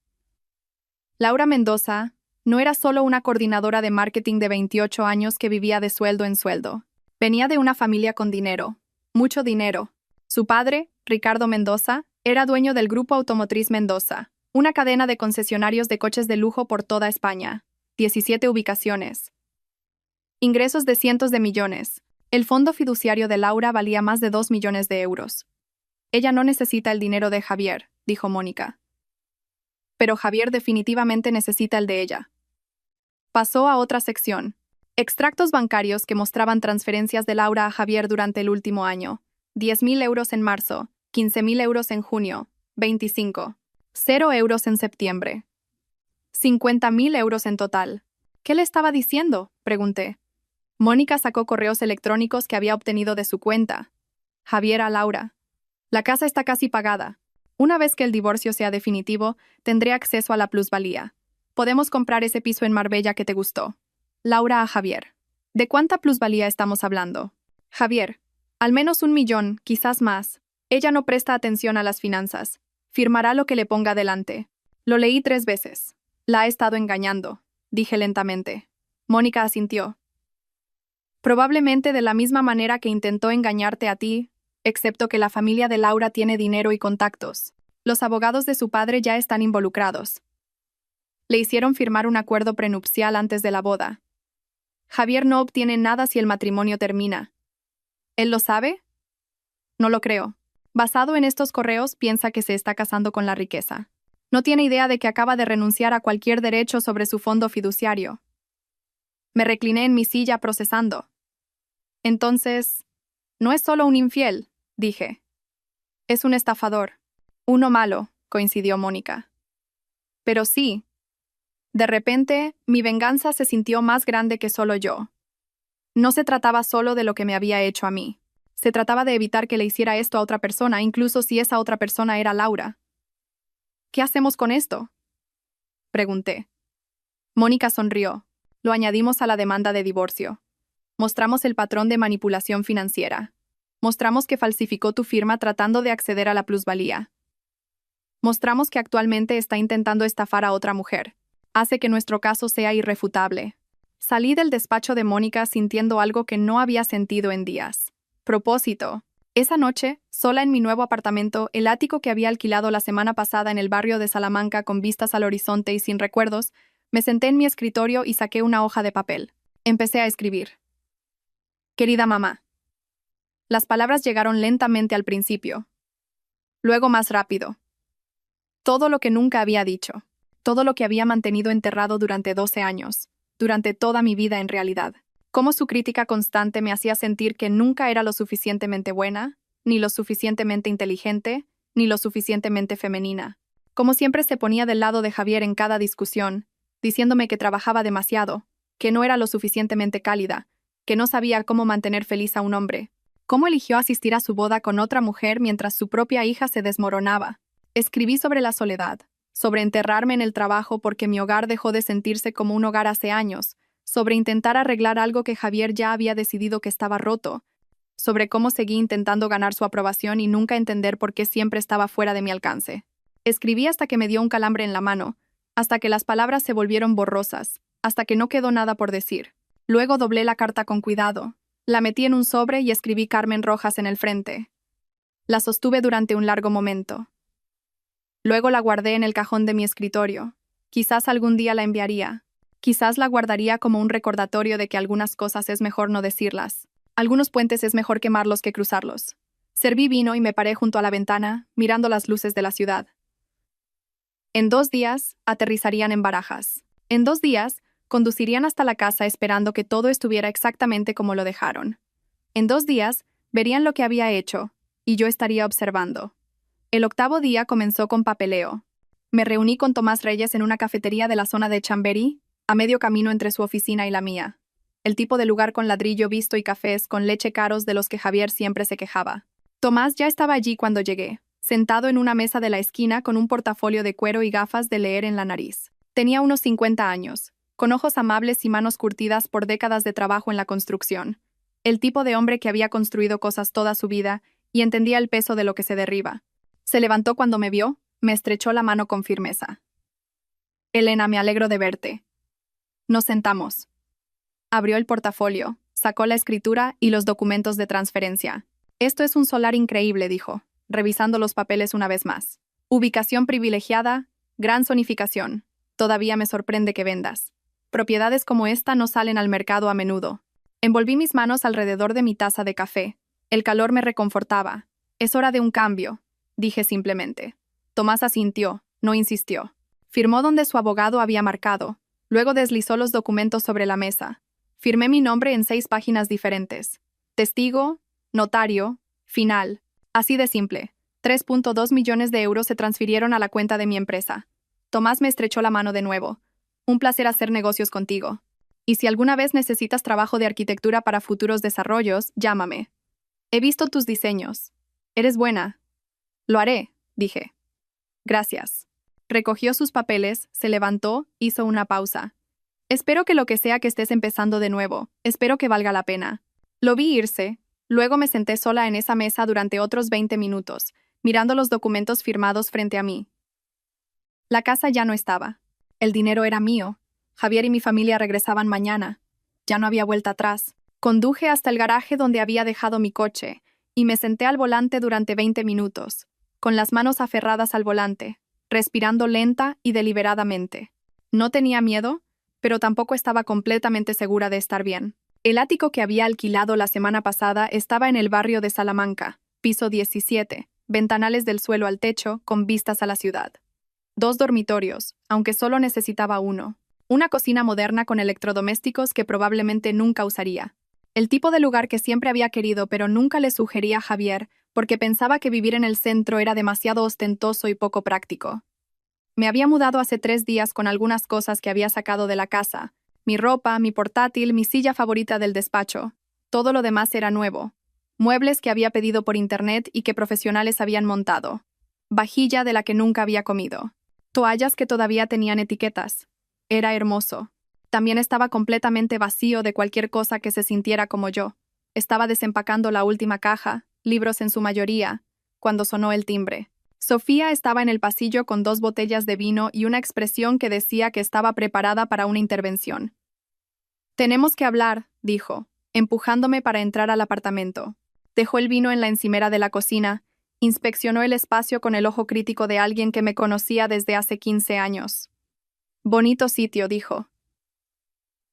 Speaker 1: Laura Mendoza no era solo una coordinadora de marketing de 28 años que vivía de sueldo en sueldo. Venía de una familia con dinero, mucho dinero. Su padre, Ricardo Mendoza, era dueño del Grupo Automotriz Mendoza, una cadena de concesionarios de coches de lujo por toda España, 17 ubicaciones. Ingresos de cientos de millones. El fondo fiduciario de Laura valía más de 2 millones de euros. Ella no necesita el dinero de Javier, dijo Mónica. Pero Javier definitivamente necesita el de ella. Pasó a otra sección. Extractos bancarios que mostraban transferencias de Laura a Javier durante el último año. 10.000 euros en marzo, 15.000 euros en junio, 25. 0 euros en septiembre. 50.000 euros en total. ¿Qué le estaba diciendo?, pregunté. Mónica sacó correos electrónicos que había obtenido de su cuenta. Javier a Laura. La casa está casi pagada. Una vez que el divorcio sea definitivo, tendré acceso a la plusvalía. Podemos comprar ese piso en Marbella que te gustó. Laura a Javier. ¿De cuánta plusvalía estamos hablando? Javier. Al menos 1 millón, quizás más. Ella no presta atención a las finanzas. Firmará lo que le ponga delante. Lo leí 3 veces. La ha estado engañando, dije lentamente. Mónica asintió. Probablemente de la misma manera que intentó engañarte a ti, excepto que la familia de Laura tiene dinero y contactos. Los abogados de su padre ya están involucrados. Le hicieron firmar un acuerdo prenupcial antes de la boda. Javier no obtiene nada si el matrimonio termina. ¿Él lo sabe? No lo creo. Basado en estos correos, piensa que se está casando con la riqueza. No tiene idea de que acaba de renunciar a cualquier derecho sobre su fondo fiduciario. Me recliné en mi silla procesando. Entonces, no es solo un infiel, dije. Es un estafador. Uno malo, coincidió Mónica. Pero sí. De repente, mi venganza se sintió más grande que solo yo. No se trataba solo de lo que me había hecho a mí. Se trataba de evitar que le hiciera esto a otra persona, incluso si esa otra persona era Laura. ¿Qué hacemos con esto?, pregunté. Mónica sonrió. Lo añadimos a la demanda de divorcio. Mostramos el patrón de manipulación financiera. Mostramos que falsificó tu firma tratando de acceder a la plusvalía. Mostramos que actualmente está intentando estafar a otra mujer. Hace que nuestro caso sea irrefutable. Salí del despacho de Mónica sintiendo algo que no había sentido en días. Propósito. Esa noche, sola en mi nuevo apartamento, el ático que había alquilado la semana pasada en el barrio de Salamanca con vistas al horizonte y sin recuerdos, me senté en mi escritorio y saqué una hoja de papel. Empecé a escribir. Querida mamá. Las palabras llegaron lentamente al principio. Luego más rápido. Todo lo que nunca había dicho. Todo lo que había mantenido enterrado durante 12 años. Durante toda mi vida en realidad. Cómo su crítica constante me hacía sentir que nunca era lo suficientemente buena, ni lo suficientemente inteligente, ni lo suficientemente femenina. Como siempre se ponía del lado de Javier en cada discusión, diciéndome que trabajaba demasiado, que no era lo suficientemente cálida, que no sabía cómo mantener feliz a un hombre. Cómo eligió asistir a su boda con otra mujer mientras su propia hija se desmoronaba. Escribí sobre la soledad, sobre enterrarme en el trabajo porque mi hogar dejó de sentirse como un hogar hace años, sobre intentar arreglar algo que Javier ya había decidido que estaba roto, sobre cómo seguí intentando ganar su aprobación y nunca entender por qué siempre estaba fuera de mi alcance. Escribí hasta que me dio un calambre en la mano, hasta que las palabras se volvieron borrosas, hasta que no quedó nada por decir. Luego doblé la carta con cuidado, la metí en un sobre y escribí Carmen Rojas en el frente. La sostuve durante un largo momento. Luego la guardé en el cajón de mi escritorio. Quizás algún día la enviaría. Quizás la guardaría como un recordatorio de que algunas cosas es mejor no decirlas. Algunos puentes es mejor quemarlos que cruzarlos. Serví vino y me paré junto a la ventana, mirando las luces de la ciudad. En 2 días, aterrizarían en Barajas. En 2 días, conducirían hasta la casa esperando que todo estuviera exactamente como lo dejaron. En 2 días, verían lo que había hecho, y yo estaría observando. El 8º día comenzó con papeleo. Me reuní con Tomás Reyes en una cafetería de la zona de Chamberí, a medio camino entre su oficina y la mía. El tipo de lugar con ladrillo visto y cafés con leche caros de los que Javier siempre se quejaba. Tomás ya estaba allí cuando llegué, sentado en una mesa de la esquina con un portafolio de cuero y gafas de leer en la nariz. Tenía unos 50 años, con ojos amables y manos curtidas por décadas de trabajo en la construcción. El tipo de hombre que había construido cosas toda su vida y entendía el peso de lo que se derriba. Se levantó cuando me vio, me estrechó la mano con firmeza. Elena, me alegro de verte. Nos sentamos. Abrió el portafolio, sacó la escritura y los documentos de transferencia. Esto es un solar increíble, dijo, revisando los papeles una vez más. Ubicación privilegiada, gran zonificación. Todavía me sorprende que vendas. Propiedades como esta no salen al mercado a menudo. Envolví mis manos alrededor de mi taza de café. El calor me reconfortaba. Es hora de un cambio, dije simplemente. Tomás asintió, no insistió. Firmó donde su abogado había marcado. Luego deslizó los documentos sobre la mesa. Firmé mi nombre en 6 páginas diferentes. Testigo, notario, final. Así de simple. 3.2 millones de euros se transfirieron a la cuenta de mi empresa. Tomás me estrechó la mano de nuevo. Un placer hacer negocios contigo. Y si alguna vez necesitas trabajo de arquitectura para futuros desarrollos, llámame. He visto tus diseños. Eres buena. Lo haré, dije. Gracias. Recogió sus papeles, se levantó, hizo una pausa. Espero que lo que sea que estés empezando de nuevo, espero que valga la pena. Lo vi irse, Luego me senté sola en esa mesa durante otros 20 minutos, mirando los documentos firmados frente a mí. La casa ya no estaba. El dinero era mío. Javier y mi familia regresaban mañana. Ya no había vuelta atrás. Conduje hasta el garaje donde había dejado mi coche, y me senté al volante durante 20 minutos, con las manos aferradas al volante, respirando lenta y deliberadamente. No tenía miedo, pero tampoco estaba completamente segura de estar bien. El ático que había alquilado la semana pasada estaba en el barrio de Salamanca, piso 17, ventanales del suelo al techo, con vistas a la ciudad. 2 dormitorios, aunque solo necesitaba uno. Una cocina moderna con electrodomésticos que probablemente nunca usaría. El tipo de lugar que siempre había querido pero nunca le sugería a Javier porque pensaba que vivir en el centro era demasiado ostentoso y poco práctico. Me había mudado hace 3 días con algunas cosas que había sacado de la casa. Mi ropa, mi portátil, mi silla favorita del despacho. Todo lo demás era nuevo. Muebles que había pedido por internet y que profesionales habían montado. Vajilla de la que nunca había comido. Toallas que todavía tenían etiquetas. Era hermoso. También estaba completamente vacío de cualquier cosa que se sintiera como yo. Estaba desempacando la última caja, libros en su mayoría, cuando sonó el timbre. Sofía estaba en el pasillo con 2 botellas de vino y una expresión que decía que estaba preparada para una intervención. «Tenemos que hablar», dijo, empujándome para entrar al apartamento. Dejó el vino en la encimera de la cocina, inspeccionó el espacio con el ojo crítico de alguien que me conocía desde hace 15 años. «Bonito sitio», dijo.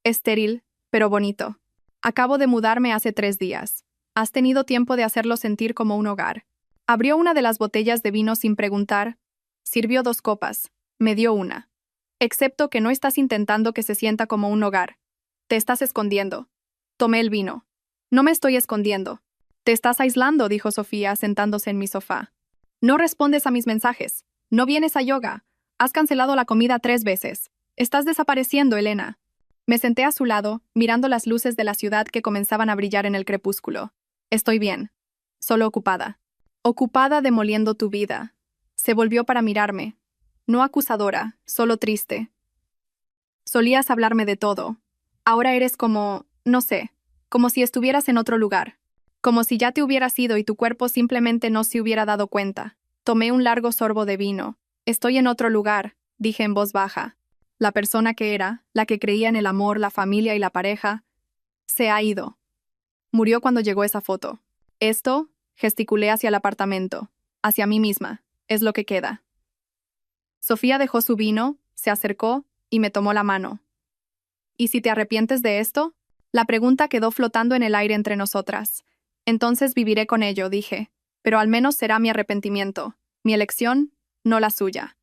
Speaker 1: «Estéril, pero bonito. Acabo de mudarme hace 3 días. Has tenido tiempo de hacerlo sentir como un hogar». Abrió una de las botellas de vino sin preguntar. Sirvió 2 copas. Me dio una. «Excepto que no estás intentando que se sienta como un hogar. Te estás escondiendo». Tomé el vino. «No me estoy escondiendo. Te estás aislando», dijo Sofía, sentándose en mi sofá. «No respondes a mis mensajes. No vienes a yoga. Has cancelado la comida 3 veces. Estás desapareciendo, Elena». Me senté a su lado, mirando las luces de la ciudad que comenzaban a brillar en el crepúsculo. «Estoy bien. Solo ocupada». «Ocupada demoliendo tu vida». Se volvió para mirarme. No acusadora, solo triste. «Solías hablarme de todo. Ahora eres como, no sé, como si estuvieras en otro lugar. Como si ya te hubieras ido y tu cuerpo simplemente no se hubiera dado cuenta». Tomé un largo sorbo de vino. «Estoy en otro lugar», dije en voz baja. La persona que era, la que creía en el amor, la familia y la pareja, se ha ido. Murió cuando llegó esa foto. Esto, gesticulé hacia el apartamento, hacia mí misma, es lo que queda. Sofía dejó su vino, se acercó y me tomó la mano. «¿Y si te arrepientes de esto?». La pregunta quedó flotando en el aire entre nosotras. «Entonces viviré con ello», dije, «pero al menos será mi arrepentimiento, mi elección, no la suya».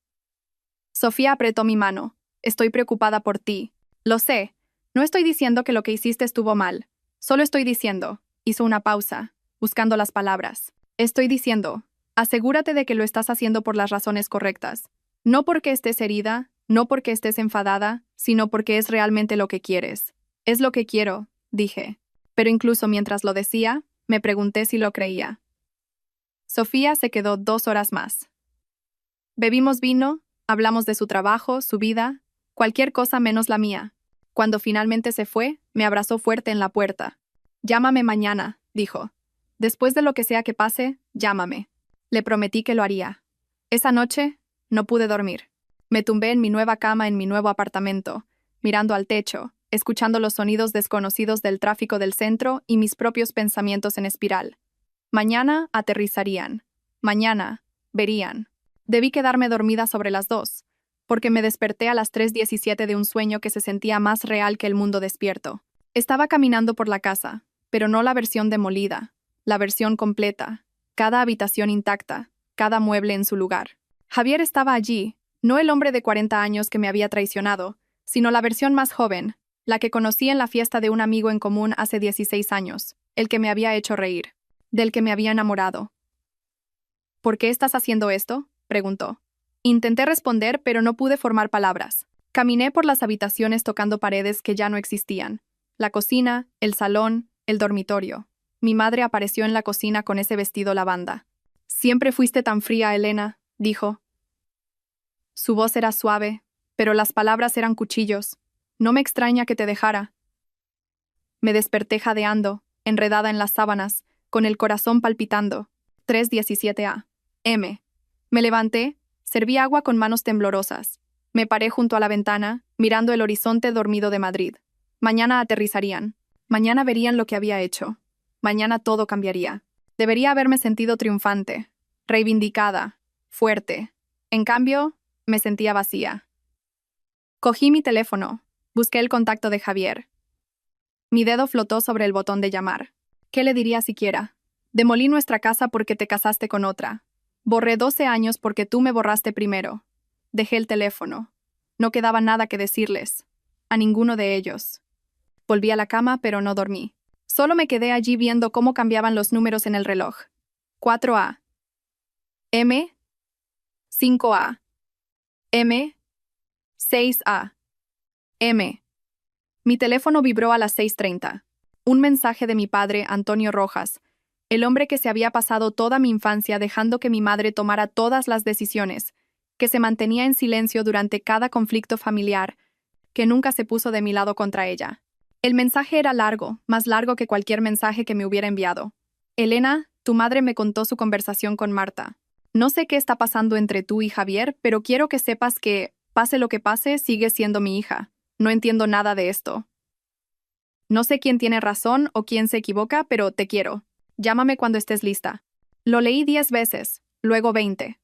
Speaker 1: Sofía apretó mi mano. «Estoy preocupada por ti. Lo sé. No estoy diciendo que lo que hiciste estuvo mal. Solo estoy diciendo», hizo una pausa, buscando las palabras. «Estoy diciendo, asegúrate de que lo estás haciendo por las razones correctas. No porque estés herida, no porque estés enfadada, sino porque es realmente lo que quieres». «Es lo que quiero», dije. Pero incluso mientras lo decía, me pregunté si lo creía. Sofía se quedó 2 horas más. Bebimos vino, hablamos de su trabajo, su vida, cualquier cosa menos la mía. Cuando finalmente se fue, me abrazó fuerte en la puerta. «Llámame mañana», dijo. «Después de lo que sea que pase, llámame». Le prometí que lo haría. Esa noche, no pude dormir. Me tumbé en mi nueva cama en mi nuevo apartamento, mirando al techo, escuchando los sonidos desconocidos del tráfico del centro y mis propios pensamientos en espiral. Mañana aterrizarían. Mañana verían. Debí quedarme dormida sobre las 2, porque me desperté a las 3:17 de un sueño que se sentía más real que el mundo despierto. Estaba caminando por la casa, pero no la versión demolida, la versión completa, cada habitación intacta, cada mueble en su lugar. Javier estaba allí, no el hombre de 40 años que me había traicionado, sino la versión más joven, la que conocí en la fiesta de un amigo en común hace 16 años, el que me había hecho reír, del que me había enamorado. «¿Por qué estás haciendo esto?», preguntó. Intenté responder, pero no pude formar palabras. Caminé por las habitaciones tocando paredes que ya no existían. La cocina, el salón, el dormitorio. Mi madre apareció en la cocina con ese vestido lavanda. «Siempre fuiste tan fría, Elena», dijo. Su voz era suave, pero las palabras eran cuchillos. «No me extraña que te dejara». Me desperté jadeando, enredada en las sábanas, con el corazón palpitando. 3:17 a.m. Me levanté, serví agua con manos temblorosas. Me paré junto a la ventana, mirando el horizonte dormido de Madrid. Mañana aterrizarían. Mañana verían lo que había hecho. Mañana todo cambiaría. Debería haberme sentido triunfante, reivindicada, fuerte. En cambio, me sentía vacía. Cogí mi teléfono. Busqué el contacto de Javier. Mi dedo flotó sobre el botón de llamar. ¿Qué le diría siquiera? Demolí nuestra casa porque te casaste con otra. Borré 12 años porque tú me borraste primero. Dejé el teléfono. No quedaba nada que decirles. A ninguno de ellos. Volví a la cama, pero no dormí. Solo me quedé allí viendo cómo cambiaban los números en el reloj. 4A. M. 5A. M. 6A. M. Mi teléfono vibró a las 6:30. Un mensaje de mi padre, Antonio Rojas, el hombre que se había pasado toda mi infancia dejando que mi madre tomara todas las decisiones, que se mantenía en silencio durante cada conflicto familiar, que nunca se puso de mi lado contra ella. El mensaje era largo, más largo que cualquier mensaje que me hubiera enviado. Elena, tu madre me contó su conversación con Marta. No sé qué está pasando entre tú y Javier, pero quiero que sepas que, pase lo que pase, sigues siendo mi hija. No entiendo nada de esto. No sé quién tiene razón o quién se equivoca, pero te quiero. Llámame cuando estés lista. Lo leí 10 veces, luego 20.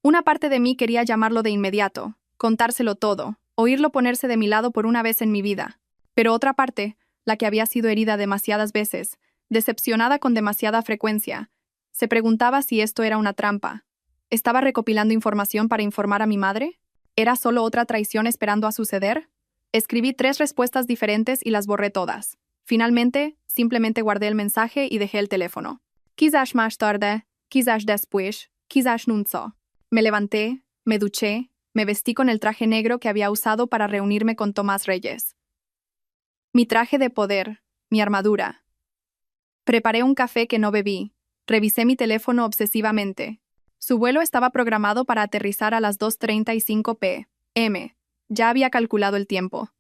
Speaker 1: Una parte de mí quería llamarlo de inmediato, contárselo todo, oírlo ponerse de mi lado por una vez en mi vida. Pero otra parte, la que había sido herida demasiadas veces, decepcionada con demasiada frecuencia, se preguntaba si esto era una trampa. ¿Estaba recopilando información para informar a mi madre? ¿Era solo otra traición esperando a suceder? Escribí 3 respuestas diferentes y las borré todas. Finalmente, simplemente guardé el mensaje y dejé el teléfono. Quizás más tarde, quizás después, quizás nunca. Me levanté, me duché, me vestí con el traje negro que había usado para reunirme con Tomás Reyes. Mi traje de poder, mi armadura. Preparé un café que no bebí. Revisé mi teléfono obsesivamente. Su vuelo estaba programado para aterrizar a las 2:35 p.m. Ya había calculado el tiempo.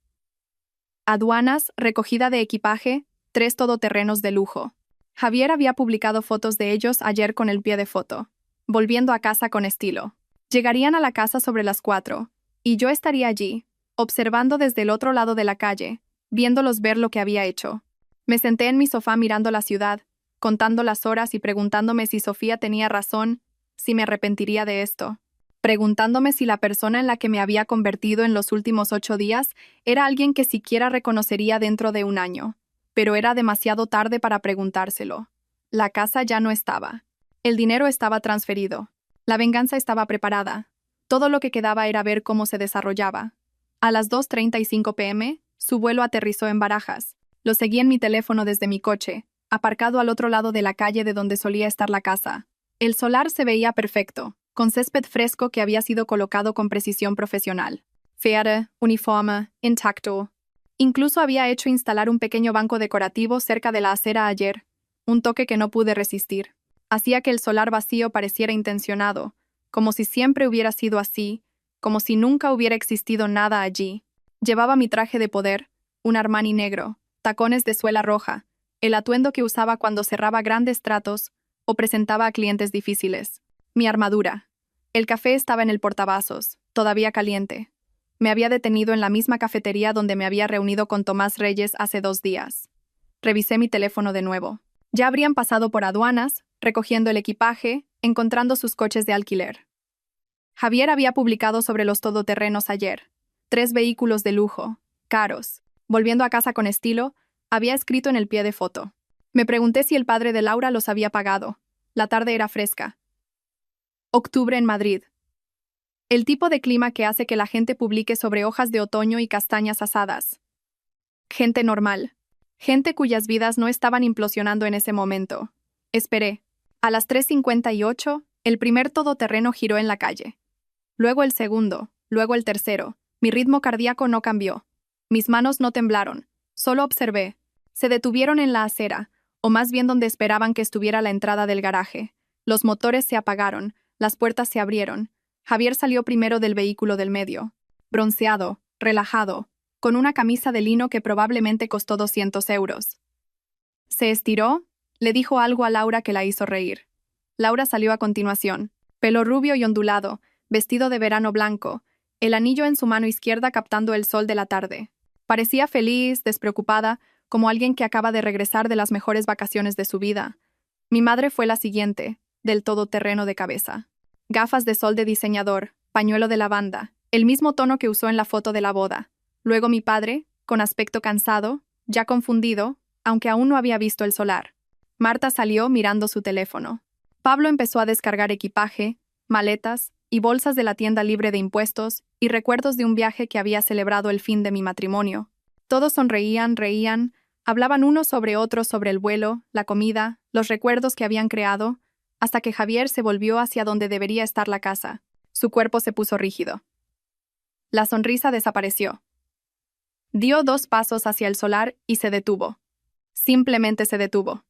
Speaker 1: Aduanas, recogida de equipaje, 3 todoterrenos de lujo. Javier había publicado fotos de ellos ayer con el pie de foto. Volviendo a casa con estilo. Llegarían a la casa sobre las 4, y yo estaría allí, observando desde el otro lado de la calle, viéndolos ver lo que había hecho. Me senté en mi sofá mirando la ciudad, contando las horas y preguntándome si Sofía tenía razón, si me arrepentiría de esto. Preguntándome si la persona en la que me había convertido en los últimos 8 días era alguien que siquiera reconocería dentro de un año. Pero era demasiado tarde para preguntárselo. La casa ya no estaba. El dinero estaba transferido. La venganza estaba preparada. Todo lo que quedaba era ver cómo se desarrollaba. A las 2:35 p.m., su vuelo aterrizó en Barajas. Lo seguí en mi teléfono desde mi coche, aparcado al otro lado de la calle de donde solía estar la casa. El solar se veía perfecto, con césped fresco que había sido colocado con precisión profesional. Fea, uniforme, intacto. Incluso había hecho instalar un pequeño banco decorativo cerca de la acera ayer, un toque que no pude resistir. Hacía que el solar vacío pareciera intencionado, como si siempre hubiera sido así, como si nunca hubiera existido nada allí. Llevaba mi traje de poder, un Armani negro, tacones de suela roja, el atuendo que usaba cuando cerraba grandes tratos o presentaba a clientes difíciles. Mi armadura. El café estaba en el portavasos, todavía caliente. Me había detenido en la misma cafetería donde me había reunido con Tomás Reyes hace 2 días. Revisé mi teléfono de nuevo. Ya habrían pasado por aduanas, recogiendo el equipaje, encontrando sus coches de alquiler. Javier había publicado sobre los todoterrenos ayer. 3 vehículos de lujo, caros. Volviendo a casa con estilo, había escrito en el pie de foto. Me pregunté si el padre de Laura los había pagado. La tarde era fresca. Octubre en Madrid. El tipo de clima que hace que la gente publique sobre hojas de otoño y castañas asadas. Gente normal. Gente cuyas vidas no estaban implosionando en ese momento. Esperé. A las 3:58, el primer todoterreno giró en la calle. Luego el segundo, luego el tercero. Mi ritmo cardíaco no cambió. Mis manos no temblaron. Solo observé. Se detuvieron en la acera, o más bien donde esperaban que estuviera la entrada del garaje. Los motores se apagaron, las puertas se abrieron. Javier salió primero del vehículo del medio. Bronceado, relajado, con una camisa de lino que probablemente costó 200 euros. Se estiró Le dijo algo a Laura que la hizo reír. Laura salió a continuación, pelo rubio y ondulado, vestido de verano blanco, el anillo en su mano izquierda captando el sol de la tarde. Parecía feliz, despreocupada, como alguien que acaba de regresar de las mejores vacaciones de su vida. Mi madre fue la siguiente, del todoterreno de cabeza. Gafas de sol de diseñador, pañuelo de lavanda, el mismo tono que usó en la foto de la boda. Luego mi padre, con aspecto cansado, ya confundido, aunque aún no había visto el solar. Marta salió mirando su teléfono. Pablo empezó a descargar equipaje, maletas y bolsas de la tienda libre de impuestos y recuerdos de un viaje que había celebrado el fin de mi matrimonio. Todos sonreían, reían, hablaban unos sobre otros sobre el vuelo, la comida, los recuerdos que habían creado, hasta que Javier se volvió hacia donde debería estar la casa. Su cuerpo se puso rígido. La sonrisa desapareció. Dio 2 pasos hacia el solar y se detuvo. Simplemente se detuvo.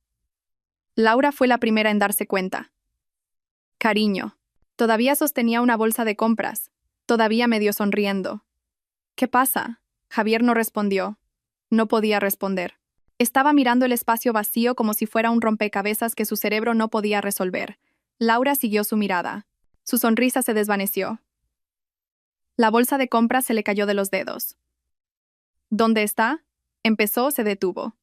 Speaker 1: Laura fue la primera en darse cuenta. Cariño. Todavía sostenía una bolsa de compras. Todavía medio sonriendo. ¿Qué pasa? Javier no respondió. No podía responder. Estaba mirando el espacio vacío como si fuera un rompecabezas que su cerebro no podía resolver. Laura siguió su mirada. Su sonrisa se desvaneció. La bolsa de compras se le cayó de los dedos. ¿Dónde está? Empezó, se detuvo.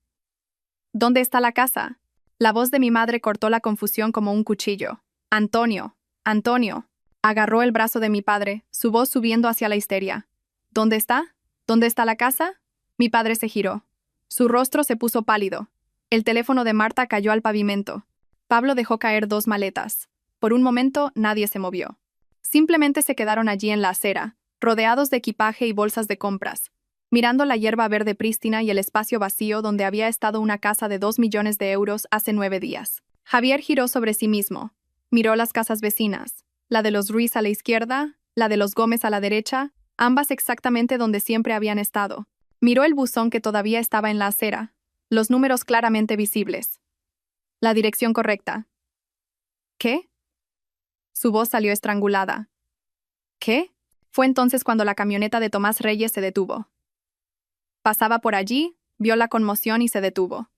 Speaker 1: ¿Dónde está la casa? La voz de mi madre cortó la confusión como un cuchillo. Antonio, Antonio. Agarró el brazo de mi padre, su voz subiendo hacia la histeria. ¿Dónde está? ¿Dónde está la casa? Mi padre se giró. Su rostro se puso pálido. El teléfono de Marta cayó al pavimento. Pablo dejó caer 2 maletas. Por un momento, nadie se movió. Simplemente se quedaron allí en la acera, rodeados de equipaje y bolsas de compras, mirando la hierba verde prístina y el espacio vacío donde había estado una casa de 2 millones de euros hace 9 días. Javier giró sobre sí mismo. Miró las casas vecinas, la de los Ruiz a la izquierda, la de los Gómez a la derecha, ambas exactamente donde siempre habían estado. Miró el buzón que todavía estaba en la acera, los números claramente visibles. La dirección correcta. ¿Qué? Su voz salió estrangulada. ¿Qué? Fue entonces cuando la camioneta de Tomás Reyes se detuvo. Pasaba por allí, vio la conmoción y se detuvo.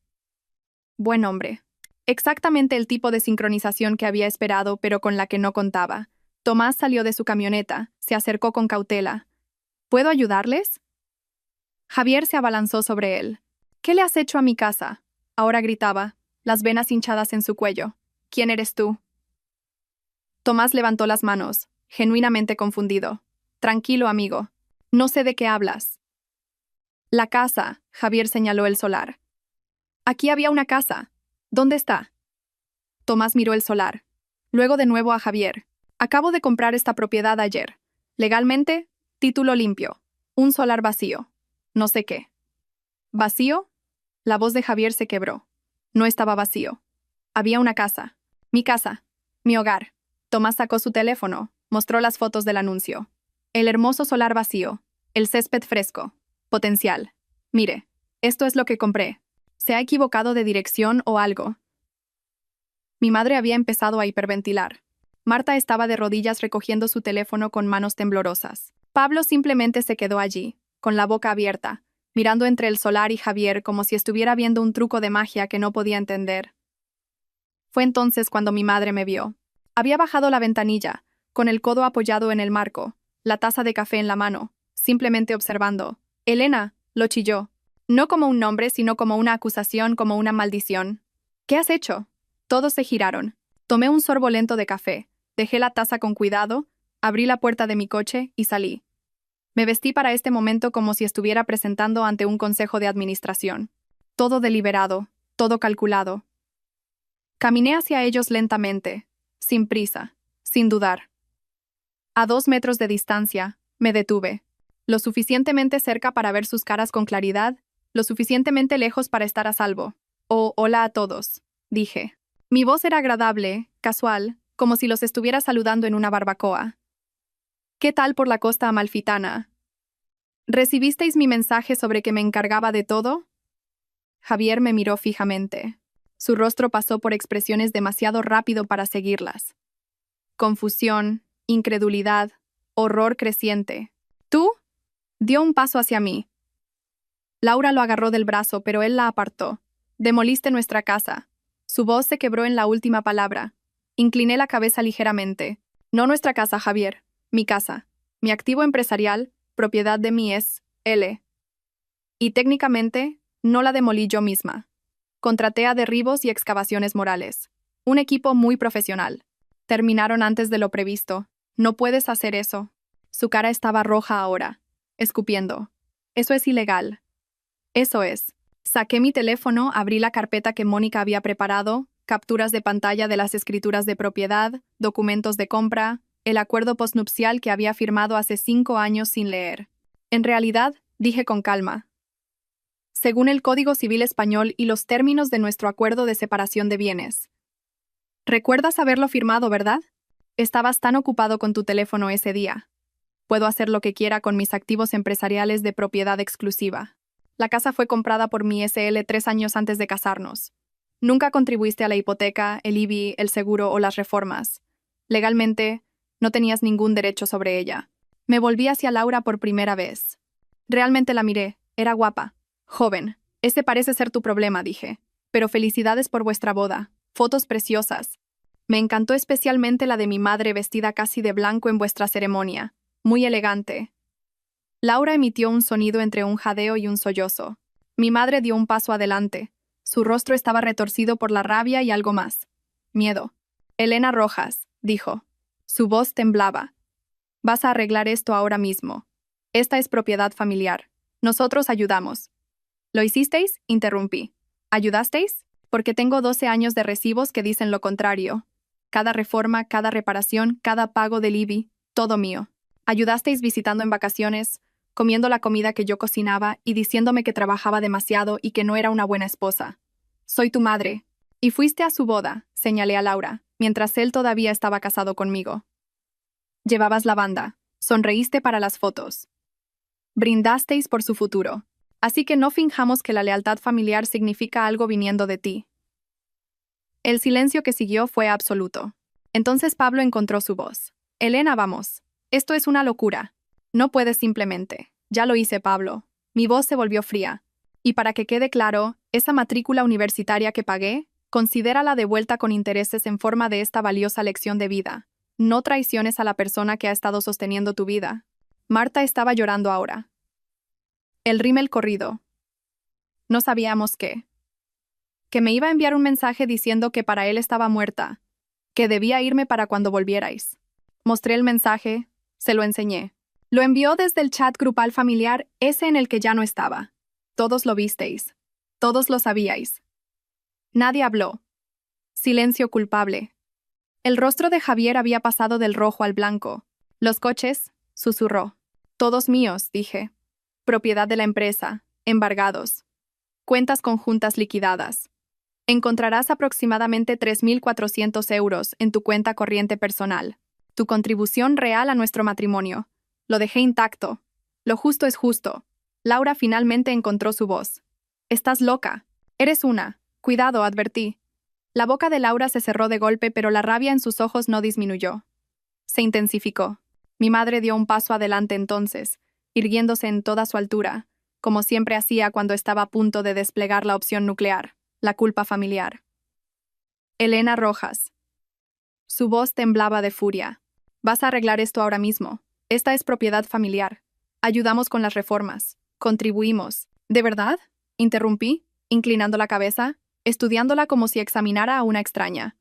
Speaker 1: Buen hombre. Exactamente el tipo de sincronización que había esperado, pero con la que no contaba. Tomás salió de su camioneta, se acercó con cautela. ¿Puedo ayudarles? Javier se abalanzó sobre él. ¿Qué le has hecho a mi casa? Ahora gritaba, las venas hinchadas en su cuello. ¿Quién eres tú? Tomás levantó las manos, genuinamente confundido. Tranquilo, amigo. No sé de qué hablas. La casa, Javier señaló el solar. Aquí había una casa. ¿Dónde está? Tomás miró el solar. Luego de nuevo a Javier. Acabo de comprar esta propiedad ayer. Legalmente, título limpio. Un solar vacío. No sé qué. ¿Vacío? La voz de Javier se quebró. No estaba vacío. Había una casa. Mi casa. Mi hogar. Tomás sacó su teléfono, mostró las fotos del anuncio. El hermoso solar vacío. El césped fresco. Potencial. Mire, esto es lo que compré. ¿Se ha equivocado de dirección o algo? Mi madre había empezado a hiperventilar. Marta estaba de rodillas recogiendo su teléfono con manos temblorosas. Pablo simplemente se quedó allí, con la boca abierta, mirando entre el solar y Javier como si estuviera viendo un truco de magia que no podía entender. Fue entonces cuando mi madre me vio. Había bajado la ventanilla, con el codo apoyado en el marco, la taza de café en la mano, simplemente observando. Elena, lo chilló. No como un nombre, sino como una acusación, como una maldición. ¿Qué has hecho? Todos se giraron. Tomé un sorbo lento de café, dejé la taza con cuidado, abrí la puerta de mi coche y salí. Me vestí para este momento como si estuviera presentando ante un consejo de administración. Todo deliberado, todo calculado. Caminé hacia ellos lentamente, sin prisa, sin dudar. A 2 metros de distancia, me detuve. Lo suficientemente cerca para ver sus caras con claridad, lo suficientemente lejos para estar a salvo. Oh, hola a todos, dije. Mi voz era agradable, casual, como si los estuviera saludando en una barbacoa. ¿Qué tal por la costa amalfitana? ¿Recibisteis mi mensaje sobre que me encargaba de todo? Javier me miró fijamente. Su rostro pasó por expresiones demasiado rápido para seguirlas. Confusión, incredulidad, horror creciente. ¿Tú? Dio un paso hacia mí. Laura lo agarró del brazo, pero él la apartó. Demoliste nuestra casa. Su voz se quebró en la última palabra. Incliné la cabeza ligeramente. No nuestra casa, Javier. Mi casa. Mi activo empresarial, propiedad de mi S.L. Y técnicamente, no la demolí yo misma. Contraté a derribos y excavaciones morales. Un equipo muy profesional. Terminaron antes de lo previsto. No puedes hacer eso. Su cara estaba roja ahora, escupiendo. Eso es ilegal. Eso es. Saqué mi teléfono, abrí la carpeta que Mónica había preparado, capturas de pantalla de las escrituras de propiedad, documentos de compra, el acuerdo postnupcial que había firmado hace 5 años sin leer. En realidad, dije con calma, según el Código Civil Español y los términos de nuestro acuerdo de separación de bienes. ¿Recuerdas haberlo firmado, verdad? Estabas tan ocupado con tu teléfono ese día. Puedo hacer lo que quiera con mis activos empresariales de propiedad exclusiva. La casa fue comprada por mi SL 3 años antes de casarnos. Nunca contribuiste a la hipoteca, el IBI, el seguro o las reformas. Legalmente, no tenías ningún derecho sobre ella. Me volví hacia Laura por primera vez. Realmente la miré. Era guapa. Joven. Ese parece ser tu problema, dije. Pero felicidades por vuestra boda. Fotos preciosas. Me encantó especialmente la de mi madre vestida casi de blanco en vuestra ceremonia. Muy elegante. Laura emitió un sonido entre un jadeo y un sollozo. Mi madre dio un paso adelante. Su rostro estaba retorcido por la rabia y algo más. Miedo. Elena Rojas, dijo. Su voz temblaba. Vas a arreglar esto ahora mismo. Esta es propiedad familiar. Nosotros ayudamos. ¿Lo hicisteis? Interrumpí. ¿Ayudasteis? Porque tengo 12 años de recibos que dicen lo contrario. Cada reforma, cada reparación, cada pago del IBI, todo mío. Ayudasteis visitando en vacaciones, comiendo la comida que yo cocinaba y diciéndome que trabajaba demasiado y que no era una buena esposa. Soy tu madre. Y fuiste a su boda, señalé a Laura, mientras él todavía estaba casado conmigo. Llevabas la banda. Sonreíste para las fotos. Brindasteis por su futuro. Así que no finjamos que la lealtad familiar significa algo viniendo de ti. El silencio que siguió fue absoluto. Entonces Pablo encontró su voz. Elena, vamos. Esto es una locura. No puedes simplemente. Ya lo hice, Pablo. Mi voz se volvió fría. Y para que quede claro, esa matrícula universitaria que pagué, considérala de vuelta con intereses en forma de esta valiosa lección de vida. No traiciones a la persona que ha estado sosteniendo tu vida. Marta estaba llorando ahora. El rímel corrido. No sabíamos qué. Que me iba a enviar un mensaje diciendo que para él estaba muerta. Que debía irme para cuando volvierais. Mostré el mensaje, se lo enseñé. Lo envió desde el chat grupal familiar, ese en el que ya no estaba. Todos lo visteis. Todos lo sabíais. Nadie habló. Silencio culpable. El rostro de Javier había pasado del rojo al blanco. Los coches, susurró. Todos míos, dije. Propiedad de la empresa, embargados. Cuentas conjuntas liquidadas. Encontrarás aproximadamente 3.400 euros en tu cuenta corriente personal. Tu contribución real a nuestro matrimonio. Lo dejé intacto. Lo justo es justo. Laura finalmente encontró su voz. Estás loca. Eres una. Cuidado, advertí. La boca de Laura se cerró de golpe, pero la rabia en sus ojos no disminuyó. Se intensificó. Mi madre dio un paso adelante entonces, irguiéndose en toda su altura, como siempre hacía cuando estaba a punto de desplegar la opción nuclear, la culpa familiar. Elena Rojas. Su voz temblaba de furia. Vas a arreglar esto ahora mismo. Esta es propiedad familiar. Ayudamos con las reformas. Contribuimos. ¿De verdad? Interrumpí, inclinando la cabeza, estudiándola como si examinara a una extraña.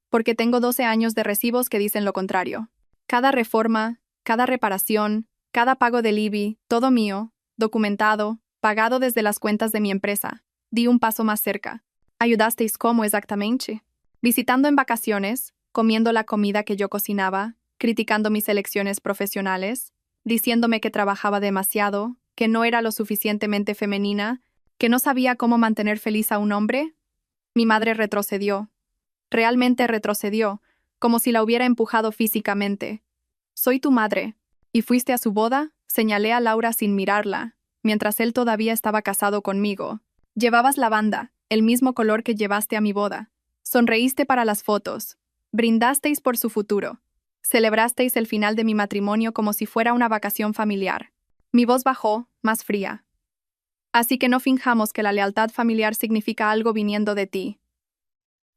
Speaker 1: Porque tengo 12 años de recibos que dicen lo contrario. Cada reforma, cada reparación, cada pago del IBI, todo mío, documentado, pagado desde las cuentas de mi empresa. Di un paso más cerca. ¿Ayudasteis cómo exactamente? Visitando en vacaciones, comiendo la comida que yo cocinaba, criticando mis elecciones profesionales, diciéndome que trabajaba demasiado, que no era lo suficientemente femenina, que no sabía cómo mantener feliz a un hombre. Mi madre retrocedió. Realmente retrocedió, como si la hubiera empujado físicamente. Soy tu madre. ¿Y fuiste a su boda? Señalé a Laura sin mirarla, mientras él todavía estaba casado conmigo. Llevabas la banda, el mismo color que llevaste a mi boda. Sonreíste para las fotos. Brindasteis por su futuro. Celebrasteis el final de mi matrimonio como si fuera una vacación familiar. Mi voz bajó, más fría. Así que no finjamos que la lealtad familiar significa algo viniendo de ti.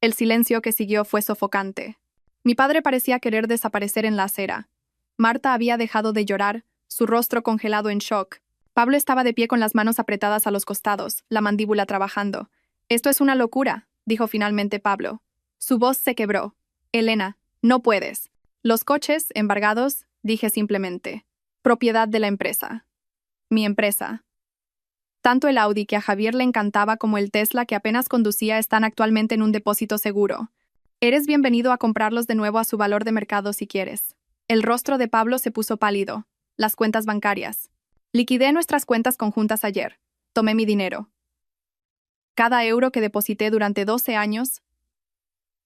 Speaker 1: El silencio que siguió fue sofocante. Mi padre parecía querer desaparecer en la acera. Marta había dejado de llorar, su rostro congelado en shock. Pablo estaba de pie con las manos apretadas a los costados, la mandíbula trabajando. «Esto es una locura», dijo finalmente Pablo. Su voz se quebró. «Elena, no puedes». «Los coches, embargados», dije simplemente. «Propiedad de la empresa». «Mi empresa». Tanto el Audi que a Javier le encantaba como el Tesla que apenas conducía están actualmente en un depósito seguro. Eres bienvenido a comprarlos de nuevo a su valor de mercado si quieres. El rostro de Pablo se puso pálido. Las cuentas bancarias. Liquidé nuestras cuentas conjuntas ayer. Tomé mi dinero. Cada euro que deposité durante 12 años,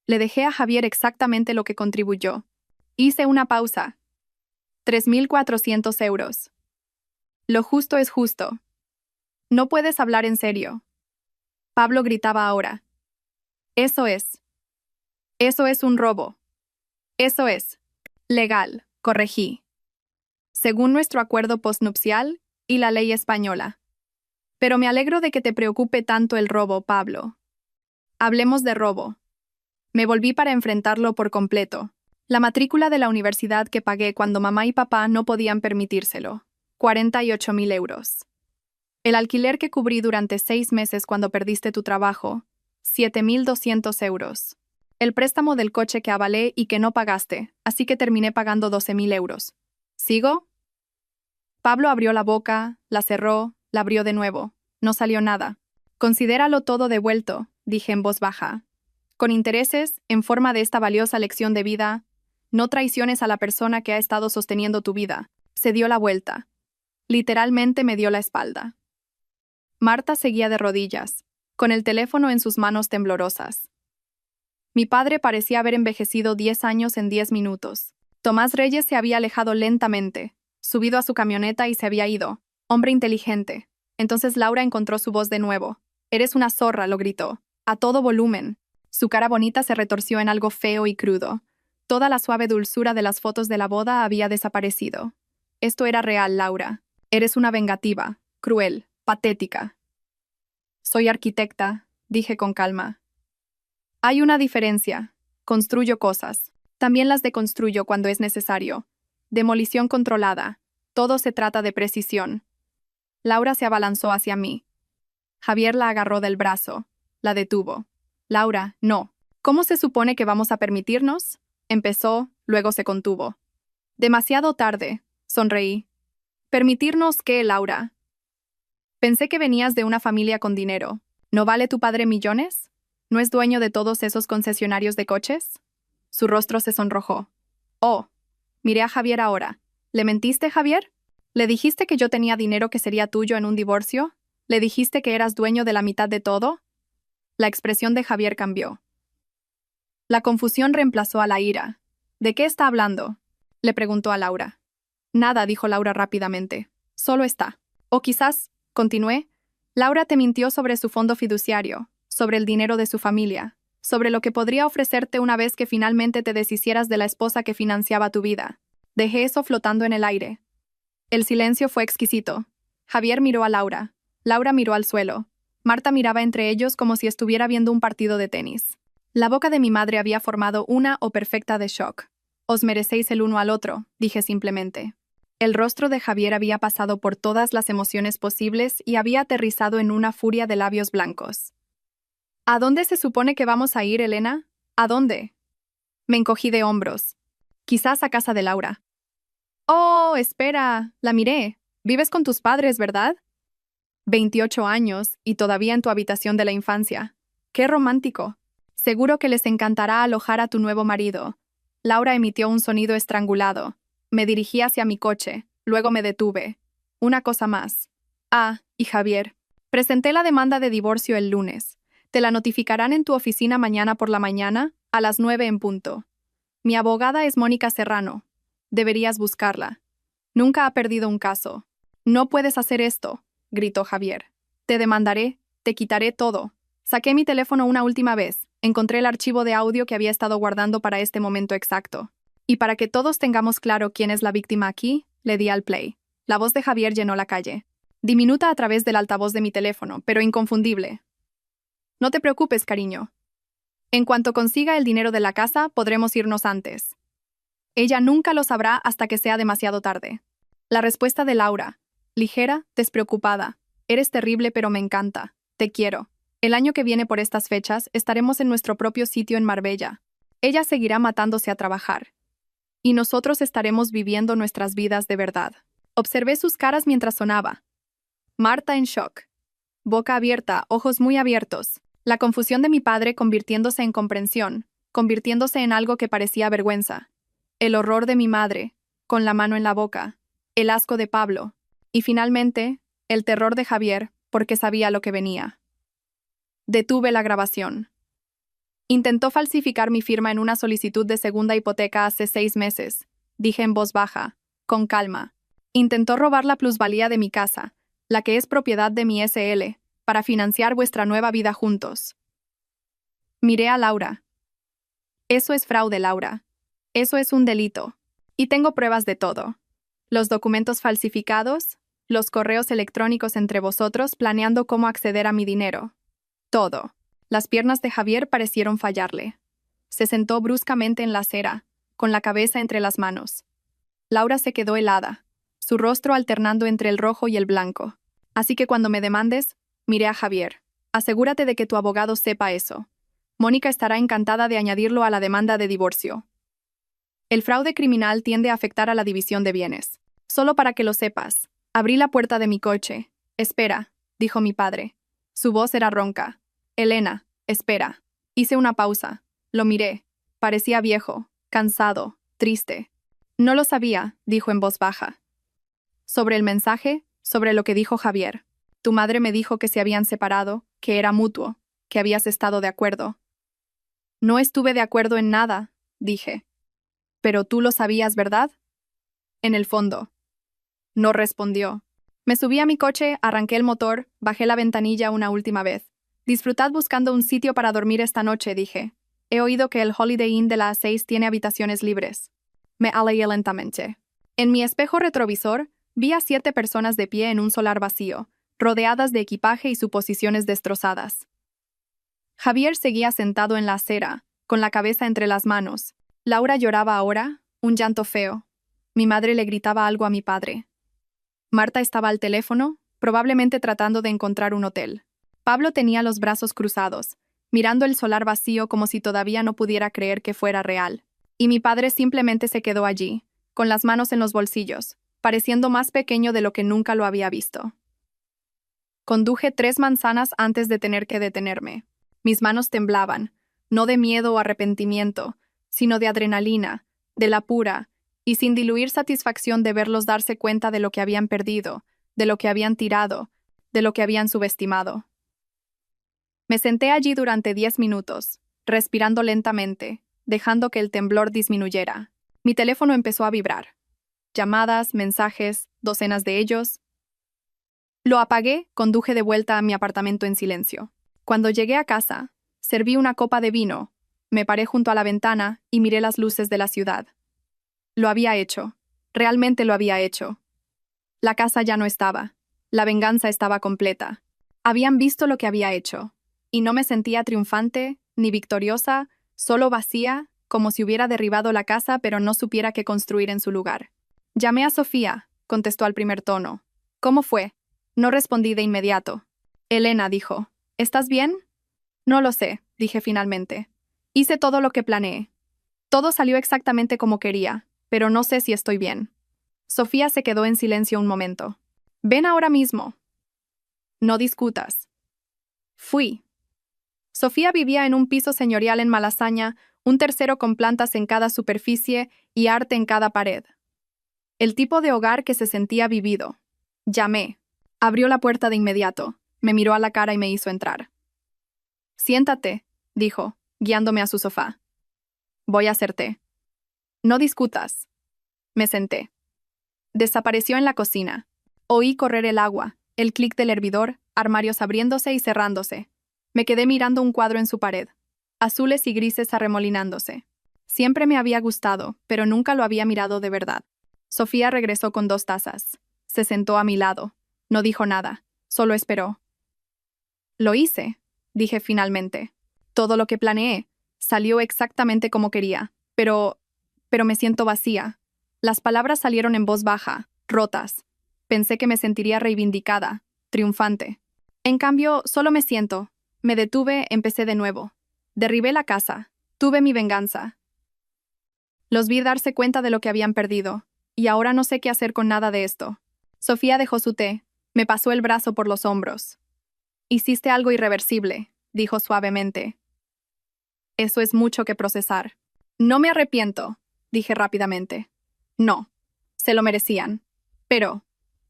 Speaker 1: le dejé a Javier exactamente lo que contribuyó. Hice una pausa. 3.400 euros. Lo justo es justo. No puedes hablar en serio. Pablo gritaba ahora. Eso es un robo. Eso es legal, corregí. Según nuestro acuerdo postnupcial y la ley española. Pero me alegro de que te preocupe tanto el robo, Pablo. Hablemos de robo. Me volví para enfrentarlo por completo. La matrícula de la universidad que pagué cuando mamá y papá no podían permitírselo. 48.000 euros. El alquiler que cubrí durante 6 meses cuando perdiste tu trabajo. 7.200 euros. El préstamo del coche que avalé y que no pagaste, así que terminé pagando 12.000 euros. ¿Sigo? Pablo abrió la boca, la cerró, la abrió de nuevo. No salió nada. Considéralo todo devuelto, dije en voz baja. Con intereses, en forma de esta valiosa lección de vida, no traiciones a la persona que ha estado sosteniendo tu vida. Se dio la vuelta. Literalmente me dio la espalda. Marta seguía de rodillas, con el teléfono en sus manos temblorosas. Mi padre parecía haber envejecido 10 años en 10 minutos. Tomás Reyes se había alejado lentamente, subido a su camioneta y se había ido. Hombre inteligente. Entonces Laura encontró su voz de nuevo. «Eres una zorra», lo gritó, a todo volumen. Su cara bonita se retorció en algo feo y crudo. Toda la suave dulzura de las fotos de la boda había desaparecido. «Esto era real, Laura. Eres una vengativa, cruel, patética». «Soy arquitecta», dije con calma. «Hay una diferencia. Construyo cosas. También las deconstruyo cuando es necesario. Demolición controlada. Todo se trata de precisión». Laura se abalanzó hacia mí. Javier la agarró del brazo. La detuvo. «Laura, no. ¿Cómo se supone que vamos a permitirnos?» Empezó, luego se contuvo. «Demasiado tarde», sonreí. «¿Permitirnos qué, Laura?» «Pensé que venías de una familia con dinero. ¿No vale tu padre millones? ¿No es dueño de todos esos concesionarios de coches?» Su rostro se sonrojó. «Oh». Miré a Javier ahora. «¿Le mentiste, Javier? ¿Le dijiste que yo tenía dinero que sería tuyo en un divorcio? ¿Le dijiste que eras dueño de la mitad de todo?» La expresión de Javier cambió. La confusión reemplazó a la ira. «¿De qué está hablando?», le preguntó a Laura. «Nada», dijo Laura rápidamente. «Solo está». «O quizás», continué, «Laura te mintió sobre su fondo fiduciario, sobre el dinero de su familia, sobre lo que podría ofrecerte una vez que finalmente te deshicieras de la esposa que financiaba tu vida». Dejé eso flotando en el aire. El silencio fue exquisito. Javier miró a Laura. Laura miró al suelo. Marta miraba entre ellos como si estuviera viendo un partido de tenis. La boca de mi madre había formado una O perfecta de shock. «Os merecéis el uno al otro», dije simplemente. El rostro de Javier había pasado por todas las emociones posibles y había aterrizado en una furia de labios blancos. «¿A dónde se supone que vamos a ir, Elena? ¿A dónde?» Me encogí de hombros. «Quizás a casa de Laura». «Oh, espera», la miré. «Vives con tus padres, ¿verdad?» 28 años y todavía en tu habitación de la infancia. ¡Qué romántico! Seguro que les encantará alojar a tu nuevo marido. Laura emitió un sonido estrangulado. Me dirigí hacia mi coche, luego me detuve. Una cosa más. «Ah, y Javier. Presenté la demanda de divorcio el lunes. Te la notificarán en tu oficina mañana por la mañana, a las 9 en punto. Mi abogada es Mónica Serrano. Deberías buscarla. Nunca ha perdido un caso». «No puedes hacer esto», gritó Javier. «Te demandaré, te quitaré todo». Saqué mi teléfono una última vez. Encontré el archivo de audio que había estado guardando para este momento exacto. Y para que todos tengamos claro quién es la víctima aquí, le di al play. La voz de Javier llenó la calle. Diminuta a través del altavoz de mi teléfono, pero inconfundible. «No te preocupes, cariño. En cuanto consiga el dinero de la casa, podremos irnos antes. Ella nunca lo sabrá hasta que sea demasiado tarde. La respuesta de Laura, ligera, despreocupada. Eres terrible, pero me encanta. Te quiero. El año que viene por estas fechas estaremos en nuestro propio sitio en Marbella. Ella seguirá matándose a trabajar. Y nosotros estaremos viviendo nuestras vidas de verdad. Observé sus caras mientras sonaba. Marta en shock. Boca abierta, ojos muy abiertos. La confusión de mi padre convirtiéndose en comprensión, convirtiéndose en algo que parecía vergüenza. El horror de mi madre, con la mano en la boca. El asco de Pablo. Y finalmente, el terror de Javier, porque sabía lo que venía. Detuve la grabación. Intentó falsificar mi firma en una solicitud de segunda hipoteca hace 6 meses, dije en voz baja, con calma. Intentó robar la plusvalía de mi casa, la que es propiedad de mi SL, para financiar vuestra nueva vida juntos. Miré a Laura. Eso es fraude, Laura. Eso es un delito. Y tengo pruebas de todo. Los documentos falsificados, los correos electrónicos entre vosotros planeando cómo acceder a mi dinero. Todo. Las piernas de Javier parecieron fallarle. Se sentó bruscamente en la acera, con la cabeza entre las manos. Laura se quedó helada, su rostro alternando entre el rojo y el blanco. Así que cuando me demandes, miré a Javier. Asegúrate de que tu abogado sepa eso. Mónica estará encantada de añadirlo a la demanda de divorcio. El fraude criminal tiende a afectar a la división de bienes. Solo para que lo sepas. Abrí la puerta de mi coche. Espera, dijo mi padre. Su voz era ronca. Elena, espera. Hice una pausa. Lo miré. Parecía viejo, cansado, triste. No lo sabía, dijo en voz baja. Sobre el mensaje, sobre lo que dijo Javier. Tu madre me dijo que se habían separado, que era mutuo, que habías estado de acuerdo. No estuve de acuerdo en nada, dije. Pero tú lo sabías, ¿verdad? En el fondo. No respondió. Me subí a mi coche, arranqué el motor, bajé la ventanilla una última vez. Disfrutad buscando un sitio para dormir esta noche, dije. He oído que el Holiday Inn de las 6 tiene habitaciones libres. Me alejé lentamente. En mi espejo retrovisor, vi a 7 personas de pie en un solar vacío, rodeadas de equipaje y suposiciones destrozadas. Javier seguía sentado en la acera, con la cabeza entre las manos. Laura lloraba ahora, un llanto feo. Mi madre le gritaba algo a mi padre. Marta estaba al teléfono, probablemente tratando de encontrar un hotel. Pablo tenía los brazos cruzados, mirando el solar vacío como si todavía no pudiera creer que fuera real. Y mi padre simplemente se quedó allí, con las manos en los bolsillos, pareciendo más pequeño de lo que nunca lo había visto. Conduje 3 manzanas antes de tener que detenerme. Mis manos temblaban, no de miedo o arrepentimiento, sino de adrenalina, de la pura, y sin diluir satisfacción de verlos darse cuenta de lo que habían perdido, de lo que habían tirado, de lo que habían subestimado. Me senté allí durante 10 minutos, respirando lentamente, dejando que el temblor disminuyera. Mi teléfono empezó a vibrar. Llamadas, mensajes, docenas de ellos. Lo apagué, conduje de vuelta a mi apartamento en silencio. Cuando llegué a casa, serví una copa de vino, me paré junto a la ventana y miré las luces de la ciudad. Lo había hecho. Realmente lo había hecho. La casa ya no estaba. La venganza estaba completa. Habían visto lo que había hecho. Y no me sentía triunfante, ni victoriosa, solo vacía, como si hubiera derribado la casa pero no supiera qué construir en su lugar. Llamé a Sofía, contestó al primer tono. ¿Cómo fue? No respondí de inmediato. Elena dijo, ¿estás bien? No lo sé, dije finalmente. Hice todo lo que planeé. Todo salió exactamente como quería, pero no sé si estoy bien. Sofía se quedó en silencio un momento. Ven ahora mismo. No discutas. Fui. Sofía vivía en un piso señorial en Malasaña, un tercero con plantas en cada superficie y arte en cada pared. El tipo de hogar que se sentía vivido. Llamé. Abrió la puerta de inmediato, me miró a la cara y me hizo entrar. Siéntate, dijo, guiándome a su sofá. Voy a hacer té. No discutas. Me senté. Desapareció en la cocina. Oí correr el agua, el clic del hervidor, armarios abriéndose y cerrándose. Me quedé mirando un cuadro en su pared. Azules y grises arremolinándose. Siempre me había gustado, pero nunca lo había mirado de verdad. Sofía regresó con 2 tazas. Se sentó a mi lado. No dijo nada, solo esperó. Lo hice, dije finalmente. Todo lo que planeé. Salió exactamente como quería, pero me siento vacía. Las palabras salieron en voz baja, rotas. Pensé que me sentiría reivindicada, triunfante. En cambio, solo me siento. Me detuve, empecé de nuevo. Derribé la casa. Tuve mi venganza. Los vi darse cuenta de lo que habían perdido, y ahora no sé qué hacer con nada de esto. Sofía dejó su té, me pasó el brazo por los hombros. Hiciste algo irreversible, dijo suavemente. Eso es mucho que procesar. No me arrepiento, dije rápidamente. No, se lo merecían. Pero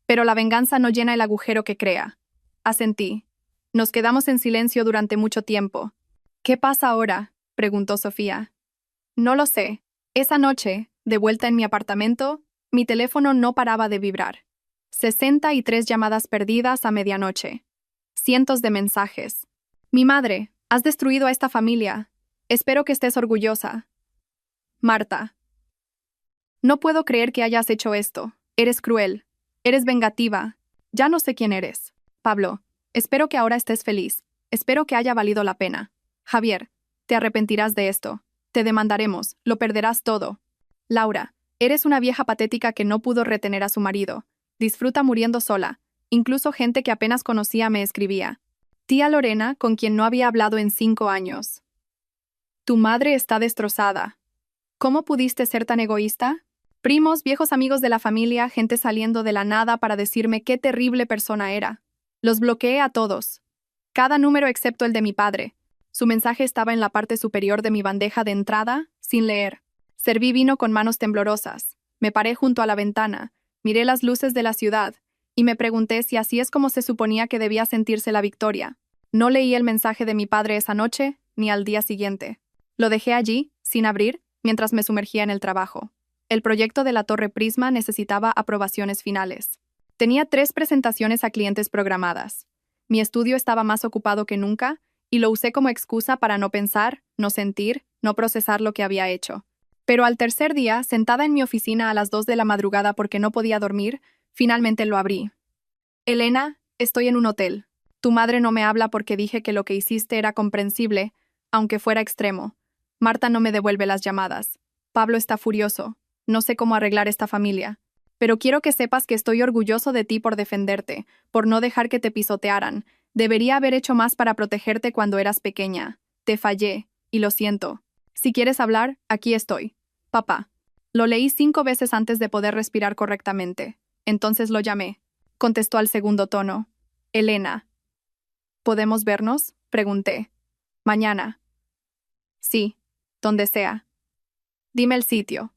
Speaker 1: la venganza no llena el agujero que crea. Asentí. Nos quedamos en silencio durante mucho tiempo. ¿Qué pasa ahora?, preguntó Sofía. No lo sé. Esa noche, de vuelta en mi apartamento, mi teléfono no paraba de vibrar. 63 llamadas perdidas a medianoche. Cientos de mensajes. Mi madre, has destruido a esta familia. Espero que estés orgullosa. Marta. No puedo creer que hayas hecho esto. Eres cruel. Eres vengativa. Ya no sé quién eres. Pablo, espero que ahora estés feliz. Espero que haya valido la pena. Javier, te arrepentirás de esto. Te demandaremos, lo perderás todo. Laura, eres una vieja patética que no pudo retener a su marido. Disfruta muriendo sola. Incluso gente que apenas conocía me escribía. Tía Lorena, con quien no había hablado en 5 años. Tu madre está destrozada. ¿Cómo pudiste ser tan egoísta? Primos, viejos amigos de la familia, gente saliendo de la nada para decirme qué terrible persona era. Los bloqueé a todos. Cada número excepto el de mi padre. Su mensaje estaba en la parte superior de mi bandeja de entrada, sin leer. Serví vino con manos temblorosas. Me paré junto a la ventana, miré las luces de la ciudad, y me pregunté si así es como se suponía que debía sentirse la victoria. No leí el mensaje de mi padre esa noche, ni al día siguiente. Lo dejé allí, sin abrir, mientras me sumergía en el trabajo. El proyecto de la Torre Prisma necesitaba aprobaciones finales. Tenía 3 presentaciones a clientes programadas. Mi estudio estaba más ocupado que nunca, y lo usé como excusa para no pensar, no sentir, no procesar lo que había hecho. Pero al tercer día, sentada en mi oficina a las 2 de la madrugada porque no podía dormir, finalmente lo abrí. Elena, estoy en un hotel. Tu madre no me habla porque dije que lo que hiciste era comprensible, aunque fuera extremo. Marta no me devuelve las llamadas. Pablo está furioso. No sé cómo arreglar esta familia. Pero quiero que sepas que estoy orgulloso de ti por defenderte, por no dejar que te pisotearan. Debería haber hecho más para protegerte cuando eras pequeña. Te fallé, y lo siento. Si quieres hablar, aquí estoy. Papá. Lo leí 5 veces antes de poder respirar correctamente. Entonces lo llamé. Contestó al segundo tono. Elena. ¿Podemos vernos?, pregunté. Mañana. Sí, donde sea. Dime el sitio.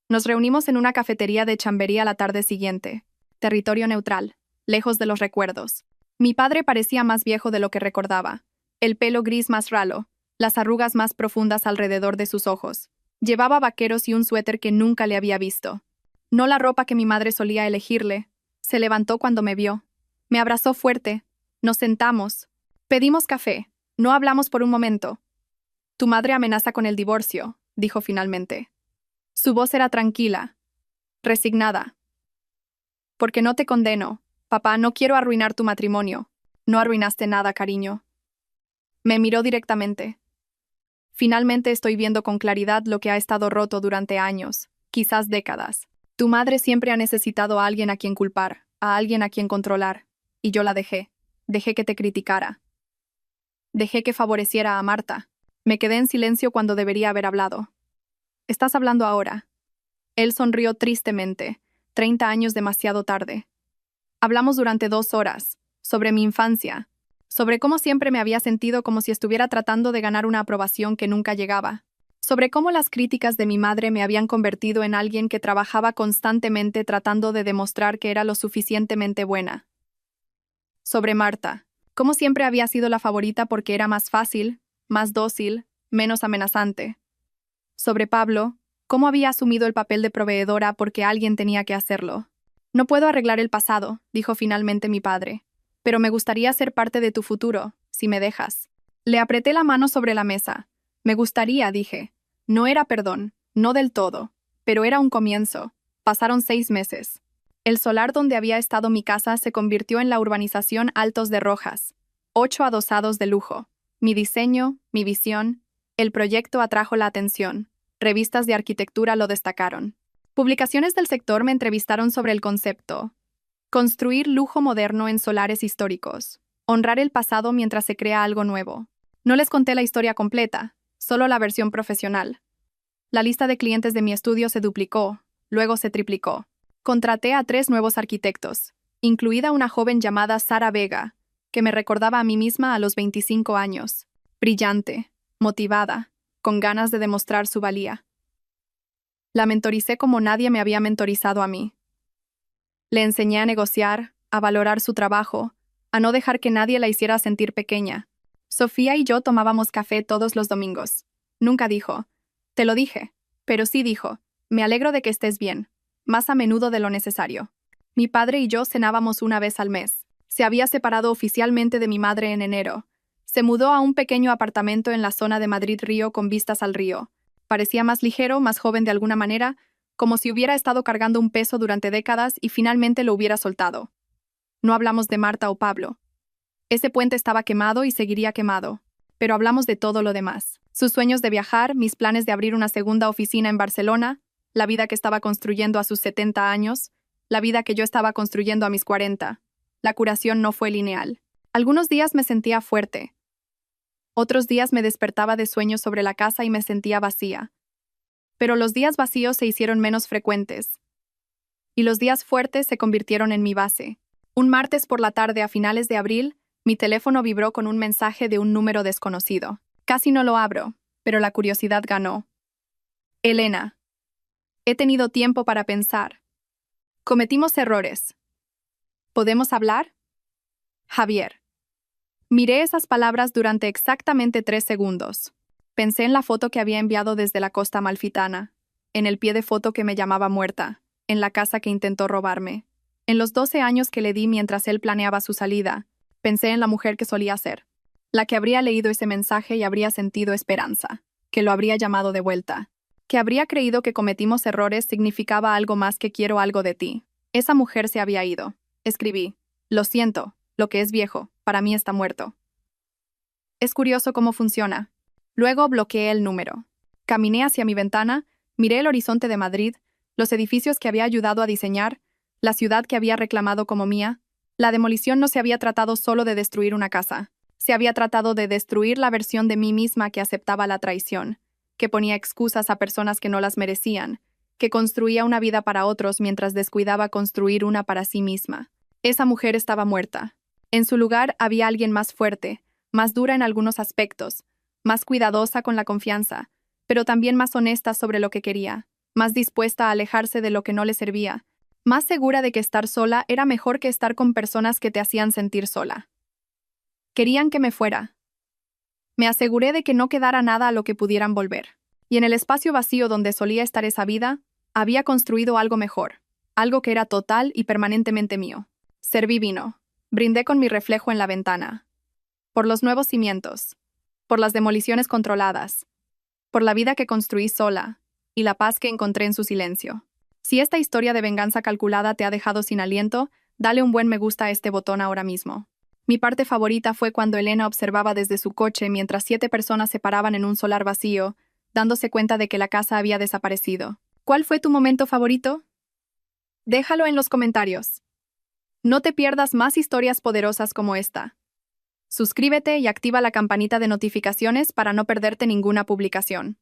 Speaker 1: Nos reunimos en una cafetería de Chamberí a la tarde siguiente. Territorio neutral, lejos de los recuerdos. Mi padre parecía más viejo de lo que recordaba. El pelo gris más ralo, las arrugas más profundas alrededor de sus ojos. Llevaba vaqueros y un suéter que nunca le había visto. No la ropa que mi madre solía elegirle. Se levantó cuando me vio. Me abrazó fuerte. Nos sentamos. Pedimos café. No hablamos por un momento. Tu madre amenaza con el divorcio, dijo finalmente. Su voz era tranquila, resignada. Porque no te condeno, papá, no quiero arruinar tu matrimonio. No arruinaste nada, cariño. Me miró directamente. Finalmente estoy viendo con claridad lo que ha estado roto durante años, quizás décadas. Tu madre siempre ha necesitado a alguien a quien culpar, a alguien a quien controlar. Y yo la dejé. Dejé que te criticara. Dejé que favoreciera a Marta. Me quedé en silencio cuando debería haber hablado. ¿Estás hablando ahora? Él sonrió tristemente. 30 años demasiado tarde. Hablamos durante 2 horas, sobre mi infancia, sobre cómo siempre me había sentido como si estuviera tratando de ganar una aprobación que nunca llegaba, sobre cómo las críticas de mi madre me habían convertido en alguien que trabajaba constantemente tratando de demostrar que era lo suficientemente buena. Sobre Marta, cómo siempre había sido la favorita porque era más fácil, más dócil, menos amenazante. Sobre Pablo, cómo había asumido el papel de proveedora porque alguien tenía que hacerlo. No puedo arreglar el pasado, dijo finalmente mi padre, pero me gustaría ser parte de tu futuro, si me dejas. Le apreté la mano sobre la mesa. Me gustaría, dije. No era perdón, no del todo, pero era un comienzo. Pasaron 6 meses. El solar donde había estado mi casa se convirtió en la urbanización Altos de Rojas. 8 adosados de lujo. Mi diseño, mi visión. El proyecto atrajo la atención. Revistas de arquitectura lo destacaron. Publicaciones del sector me entrevistaron sobre el concepto. Construir lujo moderno en solares históricos. Honrar el pasado mientras se crea algo nuevo. No les conté la historia completa, solo la versión profesional. La lista de clientes de mi estudio se duplicó, luego se triplicó. Contraté a 3 nuevos arquitectos, incluida una joven llamada Sara Vega, que me recordaba a mí misma a los 25 años. Brillante, motivada, con ganas de demostrar su valía. La mentoricé como nadie me había mentorizado a mí. Le enseñé a negociar, a valorar su trabajo, a no dejar que nadie la hiciera sentir pequeña. Sofía y yo tomábamos café todos los domingos. Nunca dijo, te lo dije, pero sí dijo, me alegro de que estés bien, más a menudo de lo necesario. Mi padre y yo cenábamos una vez al mes. Se había separado oficialmente de mi madre en enero. Se mudó a un pequeño apartamento en la zona de Madrid-Río con vistas al río. Parecía más ligero, más joven de alguna manera, como si hubiera estado cargando un peso durante décadas y finalmente lo hubiera soltado. No hablamos de Marta o Pablo. Ese puente estaba quemado y seguiría quemado. Pero hablamos de todo lo demás. Sus sueños de viajar, mis planes de abrir una segunda oficina en Barcelona, la vida que estaba construyendo a sus 70 años, la vida que yo estaba construyendo a mis 40. La curación no fue lineal. Algunos días me sentía fuerte. Otros días me despertaba de sueños sobre la casa y me sentía vacía. Pero los días vacíos se hicieron menos frecuentes. Y los días fuertes se convirtieron en mi base. Un martes por la tarde a finales de abril, mi teléfono vibró con un mensaje de un número desconocido. Casi no lo abro, pero la curiosidad ganó. Elena. He tenido tiempo para pensar. Cometimos errores. ¿Podemos hablar? Javier. Miré esas palabras durante exactamente 3 segundos. Pensé en la foto que había enviado desde la costa amalfitana, en el pie de foto que me llamaba muerta, en la casa que intentó robarme, en los 12 años que le di mientras él planeaba su salida. Pensé en la mujer que solía ser, la que habría leído ese mensaje y habría sentido esperanza, que lo habría llamado de vuelta, que habría creído que cometimos errores significaba algo más que quiero algo de ti. Esa mujer se había ido. Escribí, lo siento, lo que es viejo, para mí está muerto. Es curioso cómo funciona. Luego bloqueé el número. Caminé hacia mi ventana, miré el horizonte de Madrid, los edificios que había ayudado a diseñar, la ciudad que había reclamado como mía. La demolición no se había tratado solo de destruir una casa. Se había tratado de destruir la versión de mí misma que aceptaba la traición, que ponía excusas a personas que no las merecían, que construía una vida para otros mientras descuidaba construir una para sí misma. Esa mujer estaba muerta. En su lugar había alguien más fuerte, más dura en algunos aspectos, más cuidadosa con la confianza, pero también más honesta sobre lo que quería, más dispuesta a alejarse de lo que no le servía, más segura de que estar sola era mejor que estar con personas que te hacían sentir sola. Querían que me fuera. Me aseguré de que no quedara nada a lo que pudieran volver. Y en el espacio vacío donde solía estar esa vida, había construido algo mejor, algo que era total y permanentemente mío. Serví vino. Brindé con mi reflejo en la ventana. Por los nuevos cimientos. Por las demoliciones controladas. Por la vida que construí sola. Y la paz que encontré en su silencio. Si esta historia de venganza calculada te ha dejado sin aliento, dale un buen me gusta a este botón ahora mismo. Mi parte favorita fue cuando Elena observaba desde su coche mientras 7 personas se paraban en un solar vacío, dándose cuenta de que la casa había desaparecido. ¿Cuál fue tu momento favorito? Déjalo en los comentarios. No te pierdas más historias poderosas como esta. Suscríbete y activa la campanita de notificaciones para no perderte ninguna publicación.